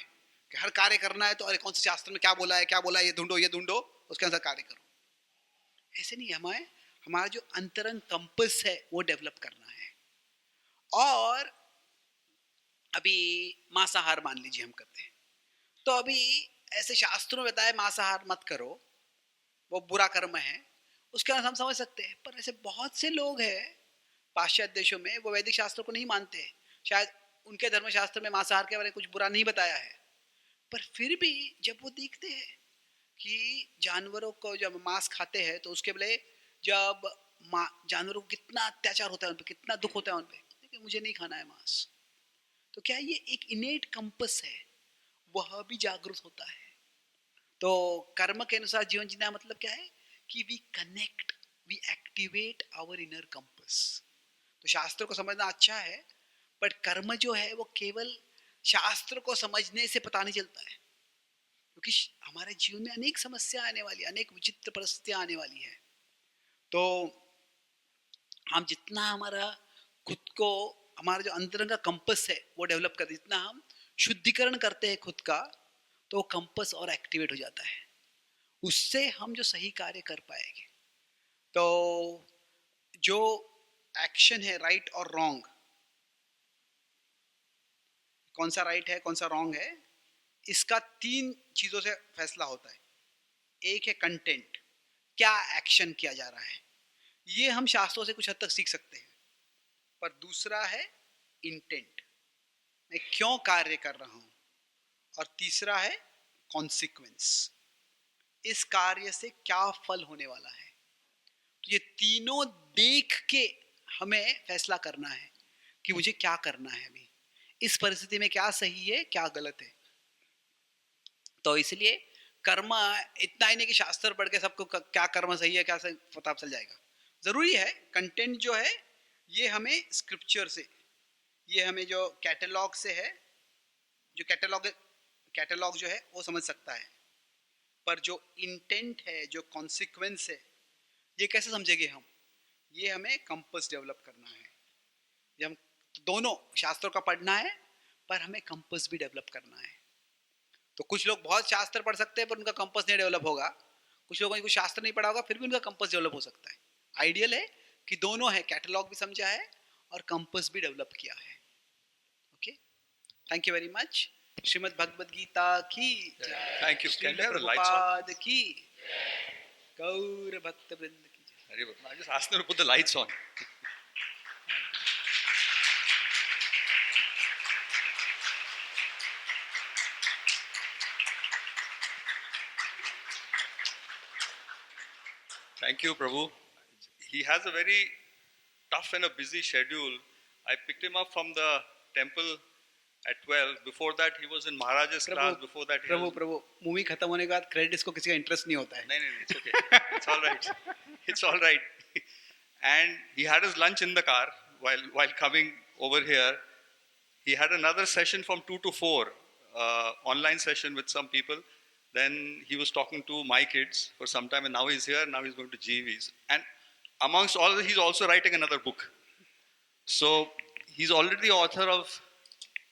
कि हर कार्य करना है तो अरे कौन से शास्त्र में क्या बोला है, क्या बोला है, ये ढूंढो उसके अनुसार कार्य करो। ऐसे नहीं, हमें हमारा जो अंतरंग कंपस है वो डेवलप करना है। और अभी मांसाहार मान लीजिए हम करते हैं, तो अभी ऐसे शास्त्रों में बताया मांसाहार मत करो, वो बुरा कर्म है, उसके बाद हम समझ सकते हैं। पर ऐसे बहुत से लोग हैं पाश्चात्य देशों में, वो वैदिक शास्त्रों को नहीं मानते, शायद उनके धर्मशास्त्र में मांसाहार के बारे में कुछ बुरा नहीं बताया है, पर फिर भी जब वो देखते हैं कि जानवरों को जब मांस खाते हैं तो उसके बदले जब जानवरों को कितना अत्याचार होता है उन पर, कितना दुख होता है उन पर, लेकिन मुझे नहीं खाना है मांस, तो क्या ये एक इनेट कंपस है, वह भी जागृत होता है। तो कर्म के अनुसार जीवन जीना मतलब क्या है कि we connect, we activate our inner compass. तो शास्त्र को समझना अच्छा है, बट कर्म जो है वो केवल शास्त्र को समझने से पता नहीं चलता है, क्योंकि हमारे जीवन में अनेक समस्या आने वाली, अनेक विचित्र परिस्थितियां आने वाली है। तो हम जितना हमारा खुद को, हमारा जो अंदर का कंपस है वो डेवलप करते, जितना हम शुद्धिकरण करते हैं खुद का, तो वो कंपस और एक्टिवेट हो जाता है, उससे हम जो सही कार्य कर पाएंगे। तो जो एक्शन है राइट और रॉन्ग, कौन सा राइट है कौन सा रॉन्ग है, इसका 3 चीजों से फैसला होता है। एक है कंटेंट, क्या एक्शन किया जा रहा है, ये हम शास्त्रों से कुछ हद तक सीख सकते हैं। पर दूसरा है इंटेंट, मैं क्यों कार्य कर रहा हूं। और तीसरा है कॉन्सिक्वेंस, इस कार्य से क्या फल होने वाला है। तो ये तीनों देख के हमें फैसला करना है कि मुझे क्या करना है, अभी इस परिस्थिति में क्या सही है क्या गलत है। तो इसलिए कर्म इतना ही नहीं कि शास्त्र पढ़ के सबको क्या कर्म सही है क्या सही पता चल जाएगा। जरूरी है कंटेंट जो है ये हमें स्क्रिप्चर से, ये हमें जो कैटलॉग से है, जो कैटलॉग जो है वो समझ सकता है, पर जो इंटेंट है, जो कॉन्सिक्वेंस है, ये कैसे समझेंगे हम, ये हमें कंपस डेवलप करना है। ये हम दोनों शास्त्रों का पढ़ना है, पर हमें कंपस भी डेवलप करना है। तो कुछ लोग बहुत शास्त्र पढ़ सकते हैं पर उनका कंपस नहीं डेवलप होगा, कुछ लोगों ने कुछ शास्त्र नहीं पढ़ा होगा फिर भी उनका कंपस डेवलप हो सकता है। आइडियल है कि दोनों है, कैटलॉग भी समझा है और कंपस भी डेवलप किया है। Okay, thank you very much. Shrimad Bhagavad Gita की जय। Thank you. Can we have the lights on? Prabhupada की, गौर भक्त वृंद की जय। Very well. I just asked them to put the lights on. Thank you, Prabhu. He has a very tough and a busy schedule. I picked him up from the temple at 12. Before that, he was in Maharaj's class. Before that, he was... Prabhu movie खत्म होने के बाद credits को किसी का interest नहीं होता है। नहीं, it's okay. It's all right. It's all right. And he had his lunch in the car while coming over here. He had another session from 2 to 4, online session with some people. Then he was talking to my kids for some time, and now he's here. Now he's going to GVs. And amongst all of this, he's also writing another book. So he's already the author of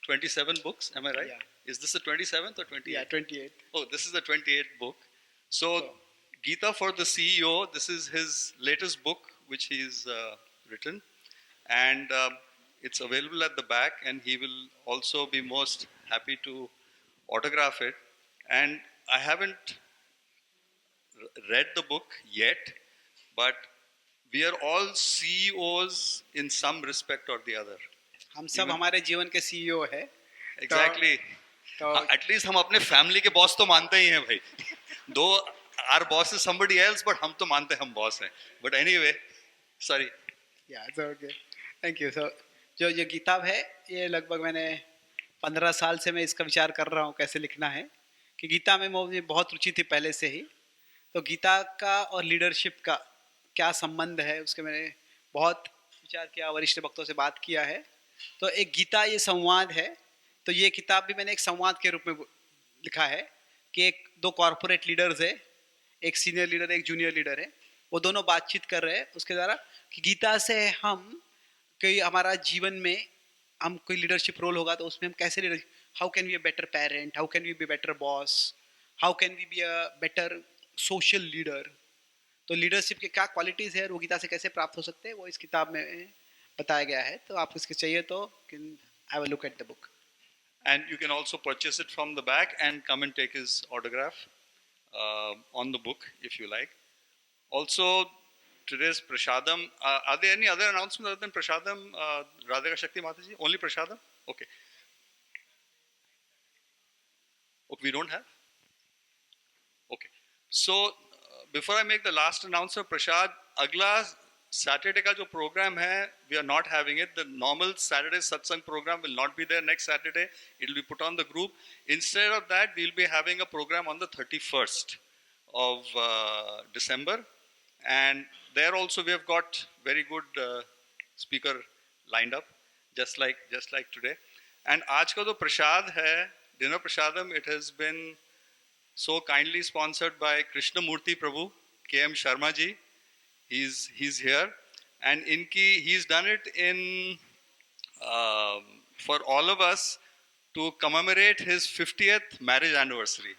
27 books. Am I right? Yeah. Is this the 27th or 28th? Yeah, 28. Oh, this is the 28th book. So, Gita for the CEO, this is his latest book, which he's written. And it's available at the back, and he will also be most happy to autograph it. And I haven't read the book yet, but we are all CEOs in some respect or the other. हम सब हमारे जीवन के CEO है। Exactly. At least हम अपने family के boss तो मानते ही हैं भाई। Though our boss is somebody else, but हम तो मानते हैं हम बॉस हैं। But anyway, sorry. या ओके, थैंक यू। सो जो ये किताब है ये लगभग मैंने 15 साल से मैं इसका विचार कर रहा हूँ कैसे लिखना है, कि गीता में मुझे बहुत रुचि थी पहले से ही। तो गीता का और लीडरशिप का क्या संबंध है उसके मैंने बहुत विचार किया, वरिष्ठ भक्तों से बात किया है। तो एक गीता ये संवाद है, तो ये किताब भी मैंने एक संवाद के रूप में लिखा है कि एक दो कॉरपोरेट लीडर्स है, एक सीनियर लीडर एक जूनियर लीडर है, वो दोनों बातचीत कर रहे हैं उसके द्वारा कि गीता से हम कोई हमारा जीवन में हम कोई लीडरशिप रोल होगा तो उसमें हम कैसे leader, how can we a better parent, how can we be better boss, how can we be a better social leader. तो लीडरशिप के क्या क्वालिटीज़ है और वो गीता से कैसे प्राप्त हो सकते हैं वो इस किताब में बताया गया है। तो आप इसके चाहिए तो can have a look at the book. And you can also purchase it from the back and come and take his autograph on the book if you like. Also, today's Prashadam. Are there any other announcements other than Prashadam, Radhika Shakti Mataji? Only Prashadam? Okay. Okay, we don't have? Okay. So, before I make the last announcement, Prashad, agla Saturday ka jo program hai, we are not having it. The normal Saturday satsang program will not be there next Saturday. It will be put on the group. Instead of that, we will be having a program on the 31st of December. And there also we have got very good speaker lined up, just like today. And aaj ka jo prashad hai, dinner prashadam, it has been so kindly sponsored by Krishnamurti Prabhu, K.M. Sharma ji. He's here, and he's done it in for all of us to commemorate his 50th marriage anniversary.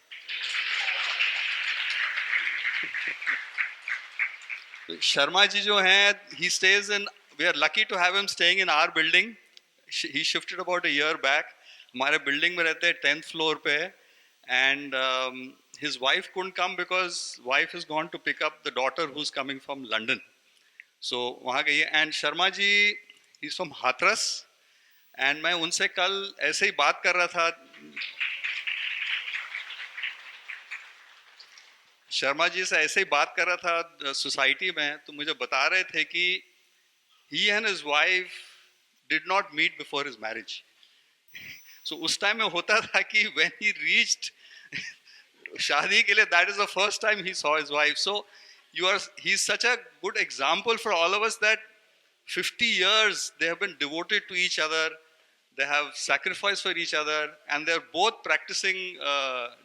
Sharma ji jo hai, he stays in. We are lucky to have him staying in our building. He shifted about a year back. हमारे building में रहते हैं 10th floor पे, and his wife couldn't come because wife has gone to pick up the daughter who's coming from London. So वहाँ गई है. And Sharma ji, he's from Hathras, and मैं उनसे कल ऐसे ही बात कर रहा था. शर्मा जी से ऐसे ही बात कर रहा था सोसाइटी में, तो मुझे बता रहे थे कि he and his wife did not meet before his marriage. So उस टाइम में होता था कि when he reached शादी के लिए, that is the first time he saw his wife. So he's such a good example for all of us that 50 years they have been devoted to each other, they have sacrificed for each other, and they're both practicing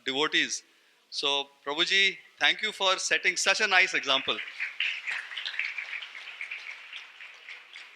devotees. So Prabhuji, thank you for setting such a nice example.